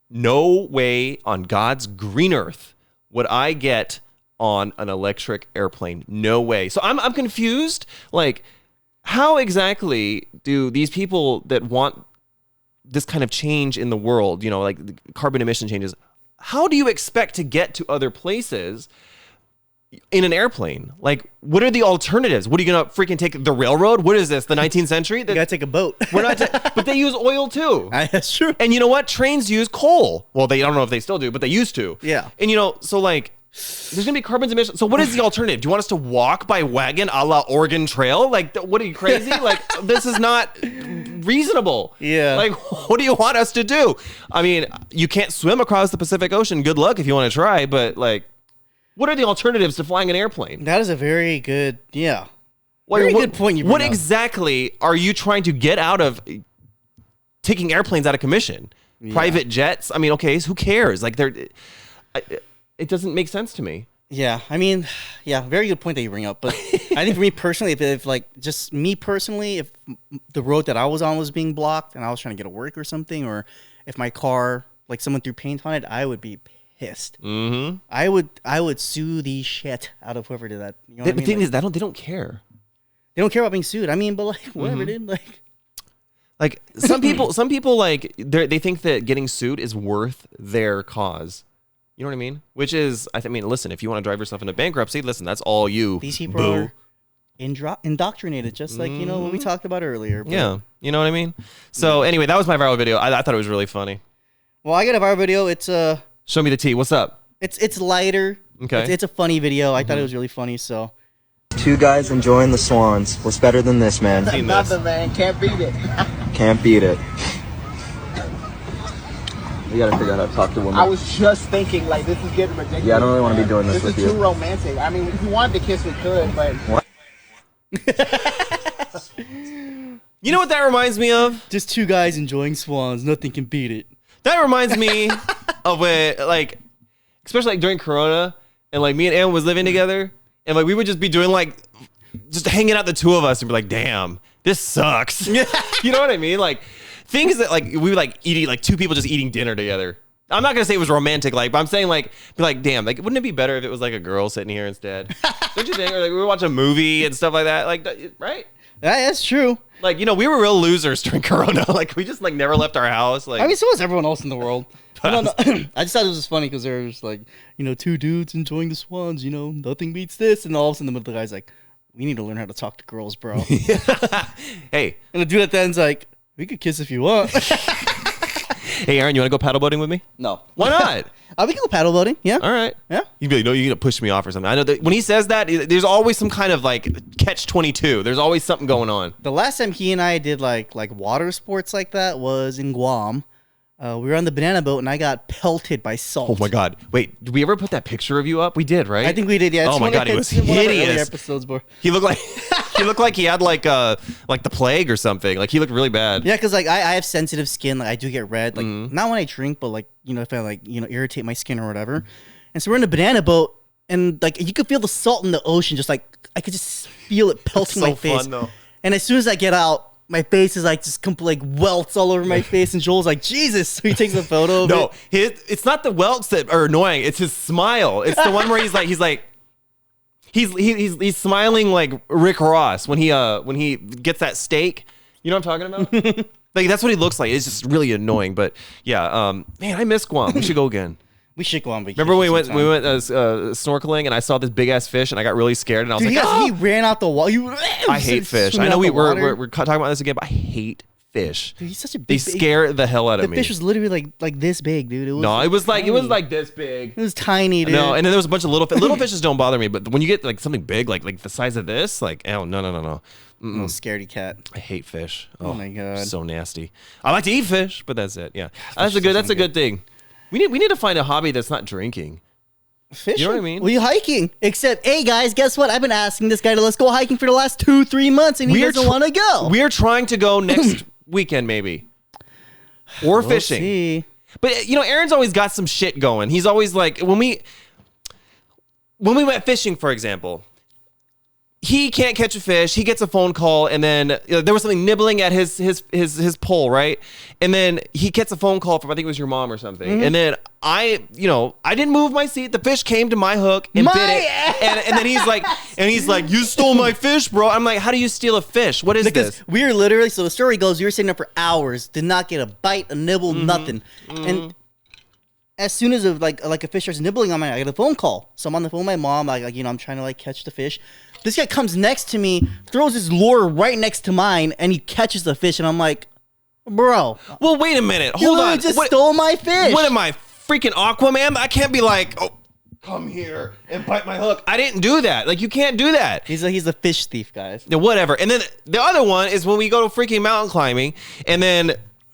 No way on God's green earth would I get on an electric airplane. No way. So I'm confused. Like, how exactly do these people that want this kind of change in the world, like the carbon emission changes, how do you expect to get to other places in an airplane? Like, what are the alternatives? What are you gonna freaking take, the railroad? What is this, the 19th century? You gotta take a boat. We're not, but they use oil too. That's true. And you know what? Trains use coal. Well, I don't know if they still do, but they used to. Yeah. And so like, there's gonna be carbon emissions. So what is the alternative? Do you want us to walk by wagon a la Oregon Trail? Like, what are you, crazy? Like, this is not reasonable. Yeah. Like, what do you want us to do? I mean, you can't swim across the Pacific Ocean. Good luck if you want to try, but like, what are the alternatives to flying an airplane? That is a very good, very good point you bring What up. exactly are you trying to get out of taking airplanes out of commission? Yeah. Private jets? I mean, okay, so who cares? Like, it doesn't make sense to me. Yeah, I mean, very good point that you bring up. But I think for me personally, if the road that I was on was being blocked and I was trying to get to work or something, or if my car, like someone threw paint on it, I would be pissed. Mm-hmm. I would sue the shit out of whoever did that. You know what I The mean? thing Like, is, they don't care. they don't care about being sued. I mean, but like whatever, dude. Like some people like they think that getting sued is worth their cause. You know what I mean? Which is, I mean, listen, if you want to drive yourself into bankruptcy, listen, that's all you. These people are indoctrinated, just like what we talked about earlier. But, Yeah, you know what I mean? So anyway, that was my viral video. I thought it was really funny. well, I got a viral video. It's Show me the tea. What's up? it's lighter. Okay. It's a funny video. I thought it was really funny. So Two guys enjoying the swans. What's better than this, man? Seen this. Nothing, man. Can't beat it. Can't beat it. We gotta figure out how to talk to women. I was just thinking, like, this is getting ridiculous. Yeah, I don't really want to be doing this with is you. too romantic. I mean, if you wanted to kiss, we could, but... What? You know what that reminds me of? just two guys enjoying swans. Nothing can beat it. That reminds me of when, like, especially like during Corona, and like me and Ann was living together, and like we would just be doing like, just hanging out the two of us and be like, damn, this sucks. You know what I mean? Like things that like we would like eating, like two people just eating dinner together. I'm not gonna say it was romantic, like, but I'm saying like, be like, damn, like, wouldn't it be better if it was like a girl sitting here instead? Don't you think? Or like we would watch a movie and stuff like that, like, right? That's true. Like, we were real losers during Corona. Like, we just like never left our house. Like, I mean, so was everyone else in the world. I don't know. I just thought it was just funny because there was like, two dudes enjoying the swans. Nothing beats this. And all of a sudden, the guy's like, "We need to learn how to talk to girls, bro." hey, And the dude at the end's like, "We could kiss if you want." hey, Aaron, you want to go paddle boating with me? No. Why not? We can go paddle boating. Yeah. All right. Yeah. You'd be like, no, you're gonna push me off or something. I know that when he says that, there's always some kind of like catch-22. There's always something going on. The last time he and I did like water sports like that was in Guam. We were on the banana boat and I got pelted by salt. Oh my God! Wait, did we ever put that picture of you up? We did, right? I think we did. Yeah. Oh my God, he was hideous. Episodes, bro. He looked like he had like the plague or something. Like he looked really bad. Yeah, because like I have sensitive skin. Like I do get red. Like not when I drink, but like if I like irritate my skin or whatever. And so we're in a banana boat, and like you could feel the salt in the ocean. Just like I could just feel it pelting my face. Fun, though. And as soon as I get out, my face is like just like welts all over my face. And Joel's like, Jesus. So he takes a photo of No, it. it's not the welts that are annoying. It's his smile. It's the one where he's smiling like Rick Ross when he gets that steak. You know what I'm talking about? Like that's what he looks like. It's just really annoying. But yeah, man, I miss Guam. We should go again. We should go on vacation. Remember when we sometime. went snorkeling and I saw this big ass fish and I got really scared and I was Dude, like, he ran out the wall. I hate fish. I know we're talking about this again, but I hate fish. Dude, he's such a big. They scare the hell out of The me. fish was literally like this big, dude. It was tiny. like this big. It was tiny, dude. No, and then there was a bunch of little fishes don't bother me, but when you get like something big, like the size of this, like no. Little scaredy cat. I hate fish. Oh my God. so nasty. I like to eat fish, but that's it. Yeah, that's a good thing. We need to find a hobby that's not drinking. Fishing? You know what I mean? Well, you hiking. Except, hey guys, guess what? I've been asking this guy to let's go hiking for the last 2-3 months, and he doesn't want to go. We're trying to go next weekend, maybe, or We'll fishing. see. But you know, Aaron's always got some shit going. He's always like when we went fishing, for example. He can't catch a fish. He gets a phone call, and then there was something nibbling at his pole, right? And then he gets a phone call from, I think it was your mom or something. Mm-hmm. And then I didn't move my seat. The fish came to my hook and bit it. And then he's like, you stole my fish, bro. I'm like, how do you steal a fish? What is this? We were literally, so the story goes, we were sitting there for hours, did not get a bite, a nibble, nothing. And as soon as a fish starts nibbling on I get a phone call. So I'm on the phone with my mom. I'm trying to catch the fish. This guy comes next to me, throws his lure right next to mine, and he catches the fish. And I'm like, bro. Well, wait a minute. Hold on. You just stole my fish. What am I, freaking Aquaman? I can't be like, oh, come here and bite my hook. I didn't do that. Like, you can't do that. He's a fish thief, guys. Yeah, whatever. And then the other one is when we go to freaking mountain climbing, and then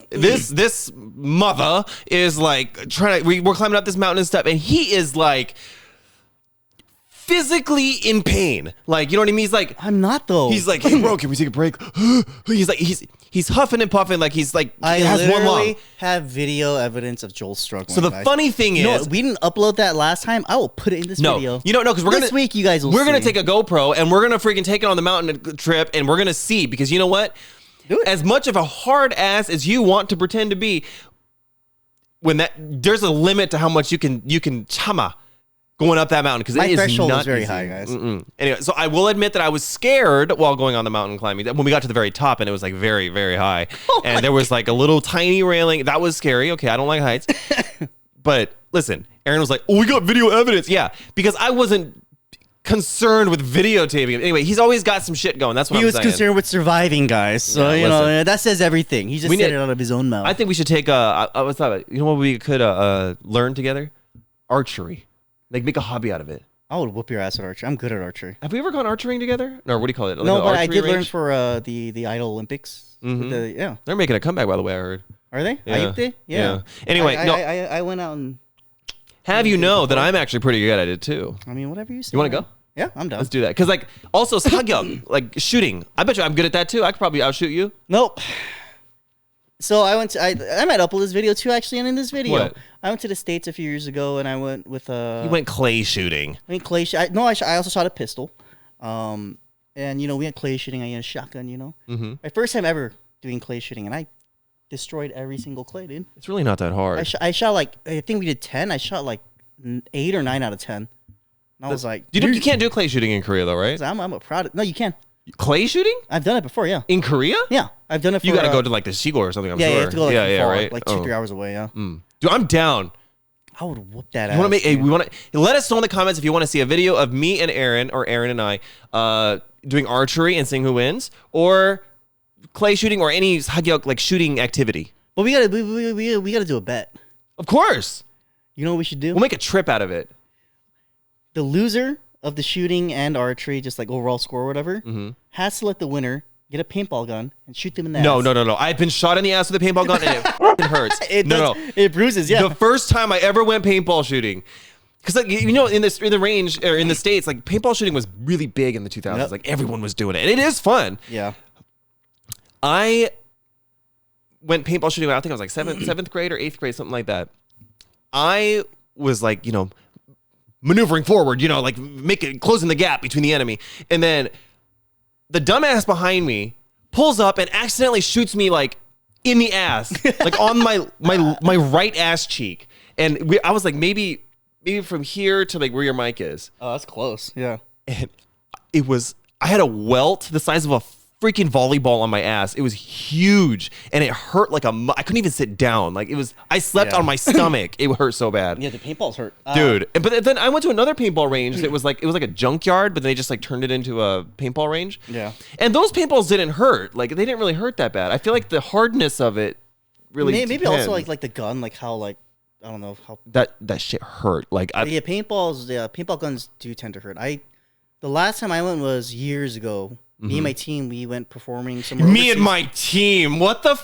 this mother is like we're climbing up this mountain and stuff, and he is like physically in pain. Like, you know what I mean? He's like, I'm not though. He's like, hey bro, can we take a break? He's like, he's huffing and puffing like he's like, I has one lung. literally have video evidence of Joel struggling. So the funny thing is, we didn't upload that last time. I will put it in this video. Because this week you guys will we're gonna take a GoPro and we're gonna freaking take it on the mountain trip, and we're gonna see, because you know what? As much of a hard ass as you want to pretend to be, there's a limit to how much you can chama going up that mountain, because my it is threshold not is very easy. high, guys. Anyway, so I will admit that I was scared while going on the mountain climbing. When we got to the very top, and it was like very, very high, and there was like a little tiny railing. That was scary. Okay, I don't like heights. But listen, Aaron was like, "Oh, we got video evidence." Yeah, because I wasn't concerned with videotaping. Anyway, he's always got some shit going. That's what he was concerned with surviving, guys. So that says everything. He just said it out of his own mouth. I think we should take I was thought, you know what we could learn together? Archery. Like, make a hobby out of it. I would whoop your ass at archery. I'm good at archery. Have we ever gone archering together? No, what do you call it? Like no, but I did learn for the Idol Olympics. Mm-hmm. They're making a comeback, by the way, I heard. Are they? Yeah. Yeah. Anyway, I went out and have you know that I'm actually pretty good at it too. I mean, whatever you say. You want to go? Yeah, I'm down. Let's do that. Because like, also sagyong, like shooting. I bet you I'm good at that too. I could probably outshoot you. Nope. So I went to, I might upload this video too, actually, and in this video, what? I went to the States a few years ago, and I went with You went clay shooting. I went clay. I also shot a pistol, and we had clay shooting. I had a shotgun. Mm-hmm. My first time ever doing clay shooting, and I destroyed every single clay, dude. It's really not that hard. I shot like, I think we did 10. I shot like 8 or 9 out of 10. And I was like, you can't do clay shooting in Korea though, right? I'm a proud of, no, you can. Clay shooting? I've done it before, yeah. In Korea? Yeah, I've done it for... You gotta go to like the Sigor or something, I'm sure. Yeah, you have to go right? Like 2-3 hours away, yeah. Dude, I'm down. I would whoop that ass. Let us know in the comments if you want to see a video of me and Aaron, or Aaron and I, doing archery and seeing who wins, or clay shooting, or any like shooting activity. Well, we gotta do a bet. Of course. You know what we should do? We'll make a trip out of it. The loser of the shooting and archery, just like overall score or whatever, has to let the winner get a paintball gun and shoot them in the ass. No. I've been shot in the ass with a paintball gun and it fucking hurts. It bruises, yeah. The first time I ever went paintball shooting, because like, in the range, or in the States, like paintball shooting was really big in the 2000s. Yep. Like everyone was doing it, and it is fun. Yeah. I went paintball shooting when I think I was like seventh grade or 8th grade, something like that. I was like, maneuvering forward, like closing the gap between the enemy. And then the dumbass behind me pulls up and accidentally shoots me like in the ass, like on my right ass cheek. And I was like, maybe from here to like where your mic is. Oh, that's close. Yeah. And I had a welt the size of a freaking volleyball on my ass. It was huge, and it hurt like I couldn't even sit down. Like I slept on my stomach. It hurt so bad. Yeah, the paintballs hurt, dude. But then I went to another paintball range that was like a junkyard, but they just like turned it into a paintball range. Yeah, and those paintballs didn't hurt. Like they didn't really hurt that bad. I feel like the hardness of it really maybe also like the gun, like how like I don't know how that shit hurt. Like paintball guns do tend to hurt. The last time I went was years ago. Me and my team, we went performing somewhere. Me and my team? What the?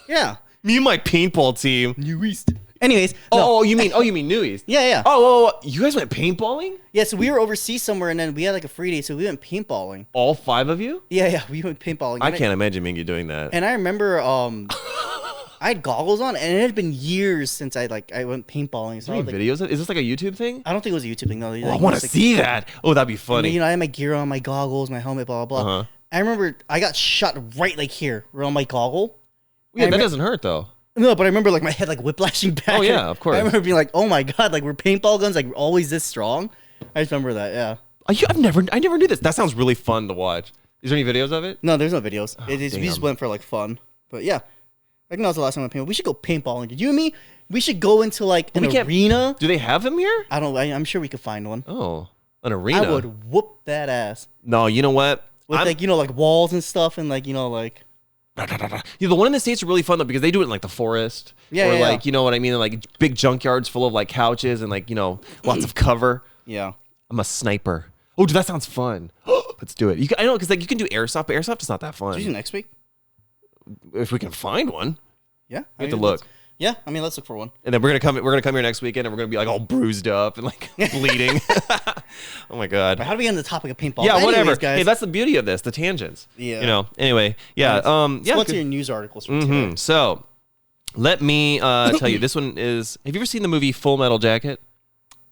Yeah. Me and my paintball team. New East. Anyways. Oh, you mean New East? Yeah. Oh, you guys went paintballing? Yeah, so we were overseas somewhere, and then we had like a free day, so we went paintballing. All 5 of you? Yeah, we went paintballing. I can't imagine you doing that. And I remember, I had goggles on, and it had been years since I went paintballing. So I was, like, videos of, is this like a YouTube thing? I don't think it was a YouTube thing. No, I want to see that. Oh, that'd be funny. You know, I had my gear on, my goggles, my helmet, blah blah blah. I remember I got shot right like here, right on my goggle. Yeah, that doesn't hurt though. No, but I remember like my head like whiplashing back. Oh yeah, of course. I remember being like, oh my god, like were paintball guns like always this strong? I just remember that. Yeah. I never knew this. That sounds really fun to watch. Is there any videos of it? No, there's no videos. We just went for like fun. But yeah, I think that was the last time I went paintball. We should go paintballing. Did you and me? We should go into like an arena. Do they have them here? I'm sure we could find one. Oh, an arena. I would whoop that ass. No, you know what? With like like walls and stuff and like like. Yeah, the one in the States are really fun though because they do it in like the forest. Yeah, or yeah, like you know what I mean, like big junkyards full of like couches and like lots of cover. Yeah. I'm a sniper. Oh, dude, that sounds fun. Let's do it. I know because like you can do airsoft, but airsoft is not that fun. Should we do next week? If we can find one. Yeah. We have to look. Yeah, I mean, let's look for one. And then we're gonna come here next weekend, and we're gonna be like all bruised up and like bleeding. Oh my god! How do we get on the topic of paintball? Yeah, Anyways, whatever. guys. Hey, that's the beauty of this, the tangents. Yeah. Anyway, yeah. So yeah. what's your news articles from today? So, let me tell you. This one is. Have you ever seen the movie Full Metal Jacket?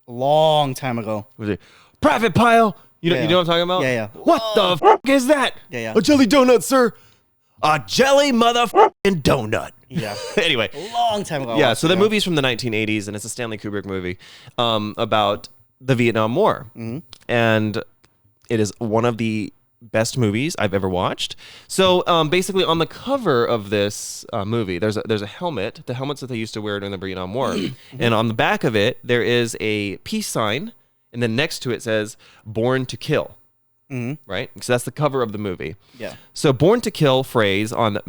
Long time ago. Was it Private Pile? You know Yeah. what I'm talking about? Yeah, yeah. What the f is that? Yeah, yeah. A jelly donut, sir. A jelly motherfucking donut. Yeah. Anyway. Long time ago. Yeah, so the movie's from the 1980s, and it's a Stanley Kubrick movie about the Vietnam War. And it is one of the best movies I've ever watched. So basically, on the cover of this movie, there's a helmet, the helmets that they used to wear during the Vietnam War. And on the back of it, there is a peace sign, and then next to it says, Born to Kill. Right? So that's the cover of the movie. Yeah. So Born to Kill phrase on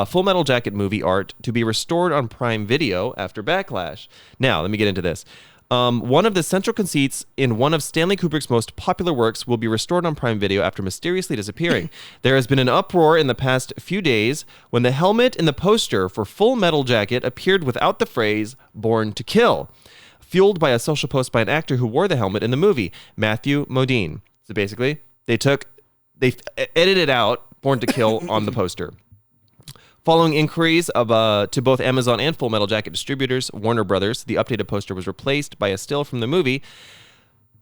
Full Metal Jacket movie art to be restored on Prime Video after Backlash. Now, let me get into this. One of the central conceits in one of Stanley Kubrick's most popular works will be restored on Prime Video after mysteriously disappearing. There has been an uproar in the past few days when the helmet in the poster for Full Metal Jacket appeared without the phrase Born to Kill, fueled by a social post by an actor who wore the helmet in the movie, Matthew Modine. So basically, they edited out Born to Kill on the poster. Following inquiries to both Amazon and Full Metal Jacket distributors, Warner Brothers, the updated poster was replaced by a still from the movie.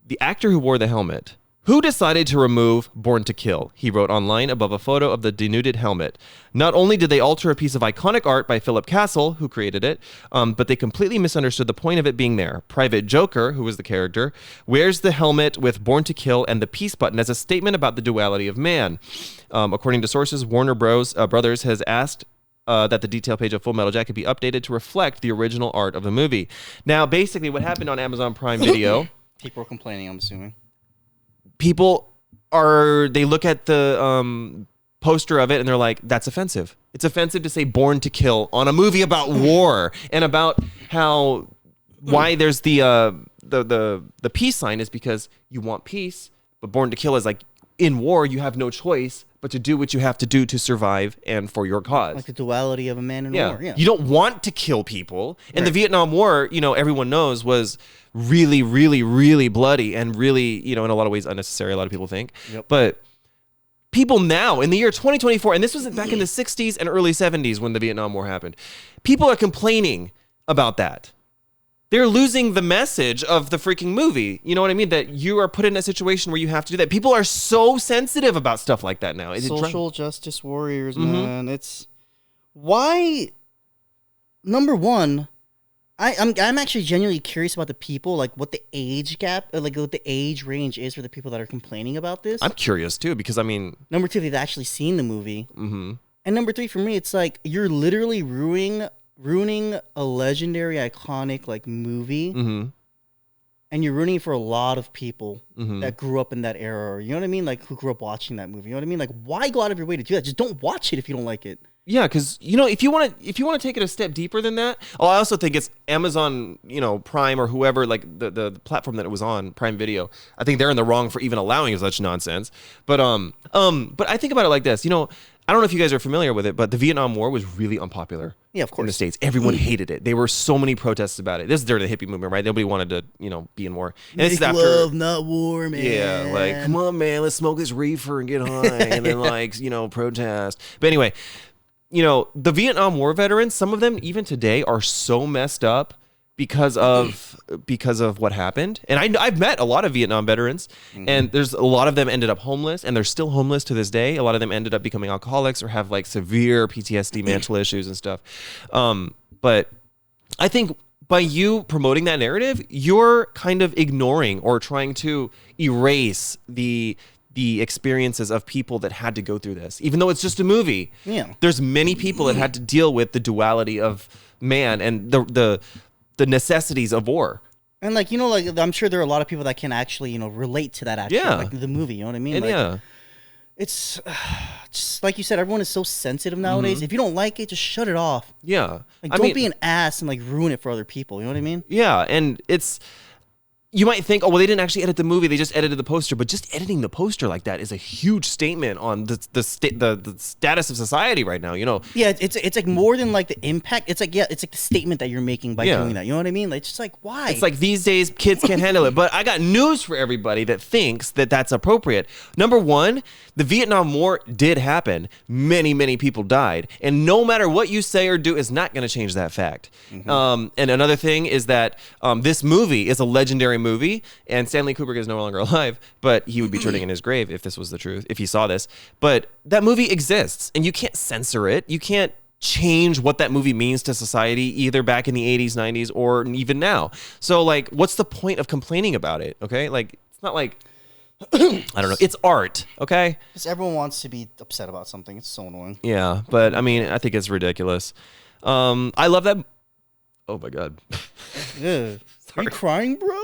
The actor who wore the helmet, who decided to remove Born to Kill, he wrote online above a photo of the denuded helmet. Not only did they alter a piece of iconic art by Philip Castle, who created it, but they completely misunderstood the point of it being there. Private Joker, who was the character, wears the helmet with Born to Kill and the peace button as a statement about the duality of man. According to sources, Warner Brothers has asked that the detail page of Full Metal Jacket be updated to reflect the original art of the movie. Now, basically, what happened on Amazon Prime Video... People were complaining, I'm assuming. They look at the poster of it and they're like, that's offensive. It's offensive to say Born to Kill on a movie about war and about why there's the peace sign is because you want peace, but Born to Kill is like, in war, you have no choice but to do what you have to do to survive and for your cause. Like the duality of a man in war. Yeah. You don't want to kill people. And the Vietnam War, everyone knows was really, really, really bloody and really, in a lot of ways unnecessary, a lot of people think. Yep. But people now, in the year 2024, and this was back in the 60s and early 70s when the Vietnam War happened, people are complaining about that. They're losing the message of the freaking movie. You know what I mean? That you are put in a situation where you have to do that. People are so sensitive about stuff like that now. Social justice warriors, man. It's why. Number one, I'm actually genuinely curious about the people, like what the age gap, like what the age range is for the people that are complaining about this. I'm curious too because number two, they've actually seen the movie, and number three, for me, it's like you're literally ruining a legendary, iconic like movie, and you're ruining it for a lot of people that grew up in that era. Or, you know what I mean? Like who grew up watching that movie. You know what I mean? Like why go out of your way to do that? Just don't watch it if you don't like it. Yeah, because if you want to take it a step deeper than that, I also think it's Amazon, Prime or whoever, like the platform that it was on, Prime Video. I think they're in the wrong for even allowing such nonsense. But I think about it like this. I don't know if you guys are familiar with it, but the Vietnam War was really unpopular. Yeah, of course. In the States, everyone hated it. There were so many protests about it. This is during the hippie movement, right? Nobody wanted to, be in war. And this is after love, not war, man. Yeah, like come on, man, let's smoke this reefer and get high, and then protest. But anyway. the Vietnam War veterans, some of them even today are so messed up because of what happened. And I've met a lot of Vietnam veterans, and there's a lot of them ended up homeless, and they're still homeless to this day. A lot of them ended up becoming alcoholics or have like severe PTSD, mental issues and stuff. But I think by you promoting that narrative, you're kind of ignoring or trying to erase the experiences of people that had to go through this, even though it's just a movie. Yeah, there's many people that had to deal with the duality of man and the necessities of war. And like I'm sure there are a lot of people that can actually relate to that like the movie. You know what I mean? And it's just like you said, everyone is so sensitive nowadays. If you don't like it, just shut it off. Yeah, like don't be an ass and like ruin it for other people. You know what I mean? Yeah, and you might think, oh, well, they didn't actually edit the movie; they just edited the poster. But just editing the poster like that is a huge statement on the status of society right now. Yeah, it's like more than like the impact. It's like the statement that you're making by doing that. You know what I mean? Like it's just like why? It's like these days kids can't handle it. But I got news for everybody that thinks that that's appropriate. Number one, the Vietnam War did happen. Many people died, and no matter what you say or do is not going to change that fact. And another thing is that this movie is a legendary movie, and Stanley Kubrick is no longer alive, but he would be turning in his grave if this was the truth, if he saw this. But that movie exists, and you can't censor it. You can't change what that movie means to society, either back in the 80s, 90s, or even now. So, like, what's the point of complaining about it, okay? Like, it's not like, I don't know, it's art, okay? Because everyone wants to be upset about something. It's so annoying. Yeah, but, I mean, I think it's ridiculous. I love that. Oh, my God. Are you crying, bro?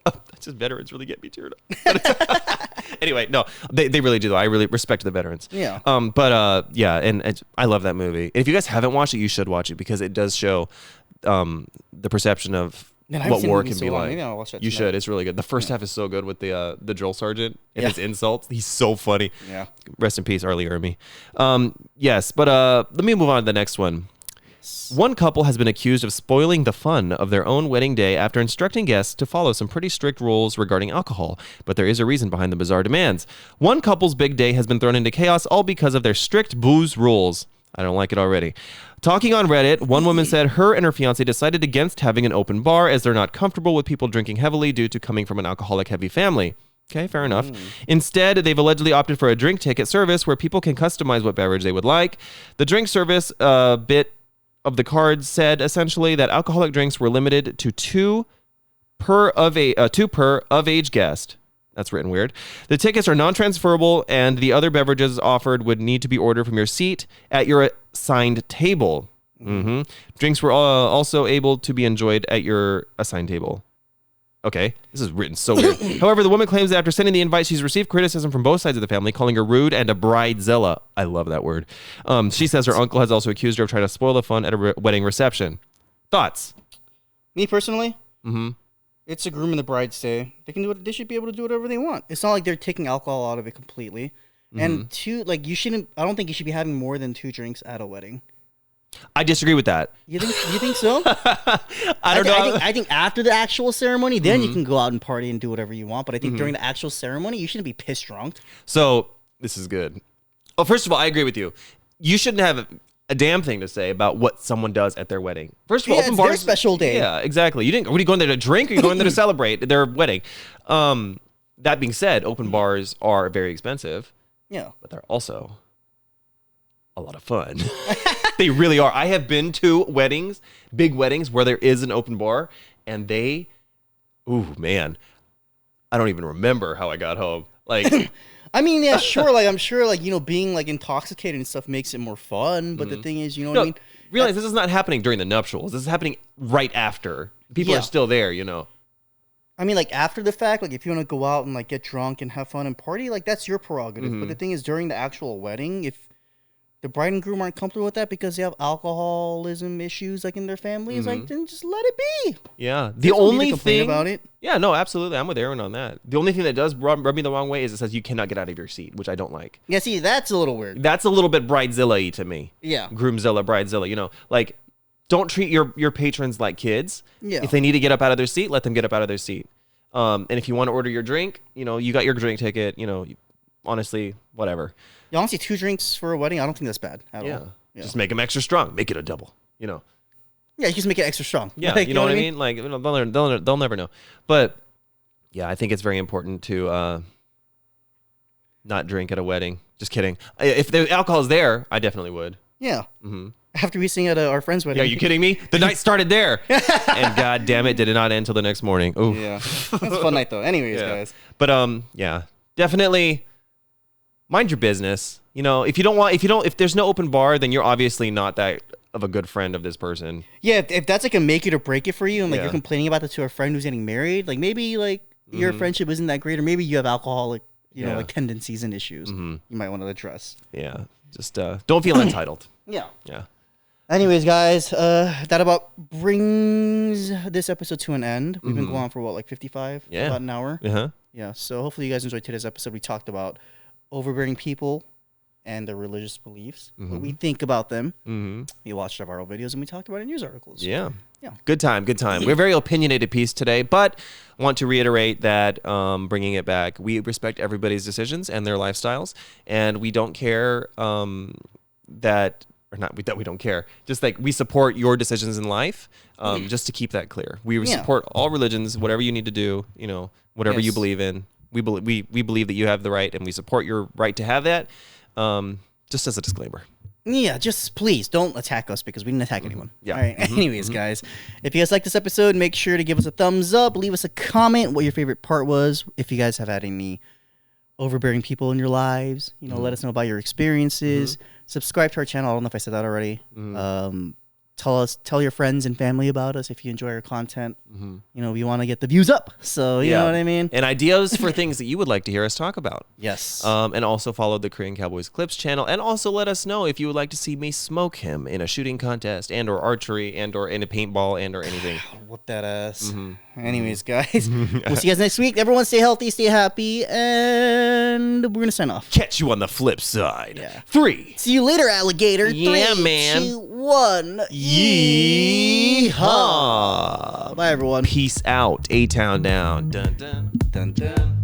That's just veterans really get me teared up. Anyway, no, they really do though. I really respect the veterans. Yeah. Yeah, and I love that movie. And if you guys haven't watched it, you should watch it because it does show the perception of what war can be like. Maybe I'll watch that you tonight. should. It's really good. The first half is so good with the drill sergeant and his insults. He's so funny. Yeah. Rest in peace, Arlie Ermy. Yes, but let me move on to the next one. One couple has been accused of spoiling the fun of their own wedding day after instructing guests to follow some pretty strict rules regarding alcohol, but there is a reason behind the bizarre demands. One couple's big day has been thrown into chaos all because of their strict booze rules. I don't like it already. Talking on Reddit, one woman said her and her fiancé decided against having an open bar as they're not comfortable with people drinking heavily due to coming from an alcoholic-heavy family. Okay, fair enough. Instead, they've allegedly opted for a drink ticket service where people can customize what beverage they would like. The drink service bit of the card said essentially that alcoholic drinks were limited to two per of age guest. That's written weird. The tickets are non-transferable, and the other beverages offered would need to be ordered from your seat at your assigned table. Drinks were also able to be enjoyed at your assigned table. Okay, this is written so weird. However, the woman claims that after sending the invite, she's received criticism from both sides of the family, calling her rude and a bridezilla. I love that word. She says her uncle has also accused her of trying to spoil the fun at a wedding reception. Thoughts? Me personally? It's a groom and the bride's day. They can do it. They should be able to do whatever they want. It's not like they're taking alcohol out of it completely. And two, like you shouldn't. I don't think you should be having more than 2 drinks at a wedding. I disagree with that. You think so? I don't know. I think after the actual ceremony, then you can go out and party and do whatever you want. But I think during the actual ceremony, you shouldn't be pissed drunk. So this is good. Oh, first of all, I agree with you. You shouldn't have a damn thing to say about what someone does at their wedding. First of all, open it's bars, their special day. Yeah, exactly. What are you going there to drink, or are you going there to celebrate their wedding? That being said, open bars are very expensive. Yeah, but they're also a lot of fun. They really are. I have been to weddings, big weddings, where there is an open bar, and ooh, man, I don't even remember how I got home. Like, I mean, yeah, sure. Like, I'm sure, like, being like intoxicated and stuff makes it more fun. But the thing is, what I mean? Realize this is not happening during the nuptials. This is happening right after. People are still there, I mean, like, after the fact, like, if you want to go out and like get drunk and have fun and party, like, that's your prerogative. But the thing is, during the actual wedding, if the bride and groom aren't comfortable with that because they have alcoholism issues like in their families, like, then just let it be. Yeah. The only thing about it. Yeah, no, absolutely. I'm with Aaron on that. The only thing that does rub me the wrong way is it says you cannot get out of your seat, which I don't like. Yeah, see, that's a little weird. That's a little bit bridezilla-y to me. Yeah. Groomzilla, bridezilla, like, don't treat your patrons like kids. Yeah. If they need to get up out of their seat, let them get up out of their seat. And if you want to order your drink, you got your drink ticket, honestly, whatever. Yeah, honestly, 2 drinks for a wedding, I don't think that's bad at all. Just make them extra strong. Make it a double. You know. Yeah, you just make it extra strong. Yeah, Like, you know what I mean? Like they'll never know. But yeah, I think it's very important to not drink at a wedding. Just kidding. If the alcohol is there, I definitely would. Yeah. After we sing at our friend's wedding. Yeah, are you kidding me? The night started there. And god damn it, did it not end till the next morning. Ooh. Yeah. That's a fun night though. Anyways, guys. But yeah. Definitely mind your business. You know, if there's no open bar, then you're obviously not that of a good friend of this person. Yeah, if that's like a make it or break it for you, and like you're complaining about that to a friend who's getting married, like maybe like your friendship isn't that great, or maybe you have alcoholic, you know, like tendencies and issues you might want to address. Yeah, just don't feel entitled. Yeah. Yeah. Anyways, guys, that about brings this episode to an end. We've been going on for what, like 55? Yeah. About an hour? Uh-huh. Yeah, so hopefully you guys enjoyed today's episode. We talked about overbearing people and their religious beliefs, what we think about them. We watched our viral videos and we talked about it in news articles. Yeah. Good time. We're a very opinionated piece today, but I want to reiterate that bringing it back, we respect everybody's decisions and their lifestyles, and we don't care that we don't care. Just like we support your decisions in life, just to keep that clear. We support all religions, whatever you need to do, you know, whatever you believe in. We believe that you have the right, and we support your right to have that. Just as a disclaimer. Yeah, just please don't attack us because we didn't attack anyone. Yeah. All right. Anyways, guys, if you guys like this episode, make sure to give us a thumbs up. Leave us a comment what your favorite part was. If you guys have had any overbearing people in your lives, you know, let us know about your experiences. Subscribe to our channel. I don't know if I said that already. Tell your friends and family about us if you enjoy our content. You know, we want to get the views up. So, you know what I mean? And ideas for things that you would like to hear us talk about. Yes. And also follow the Korean Cowboys Clips channel. And also let us know if you would like to see me smoke him in a shooting contest and or archery and or in a paintball and or anything. Whoop that ass. Anyways, guys, we'll see you guys next week. Everyone stay healthy, stay happy, and we're going to sign off. Catch you on the flip side. Yeah. 3. See you later, alligator. Yeah, 3, man. 2, 1. Yeehaw. Bye, everyone. Peace out. A-Town down. Dun, dun. Dun, dun.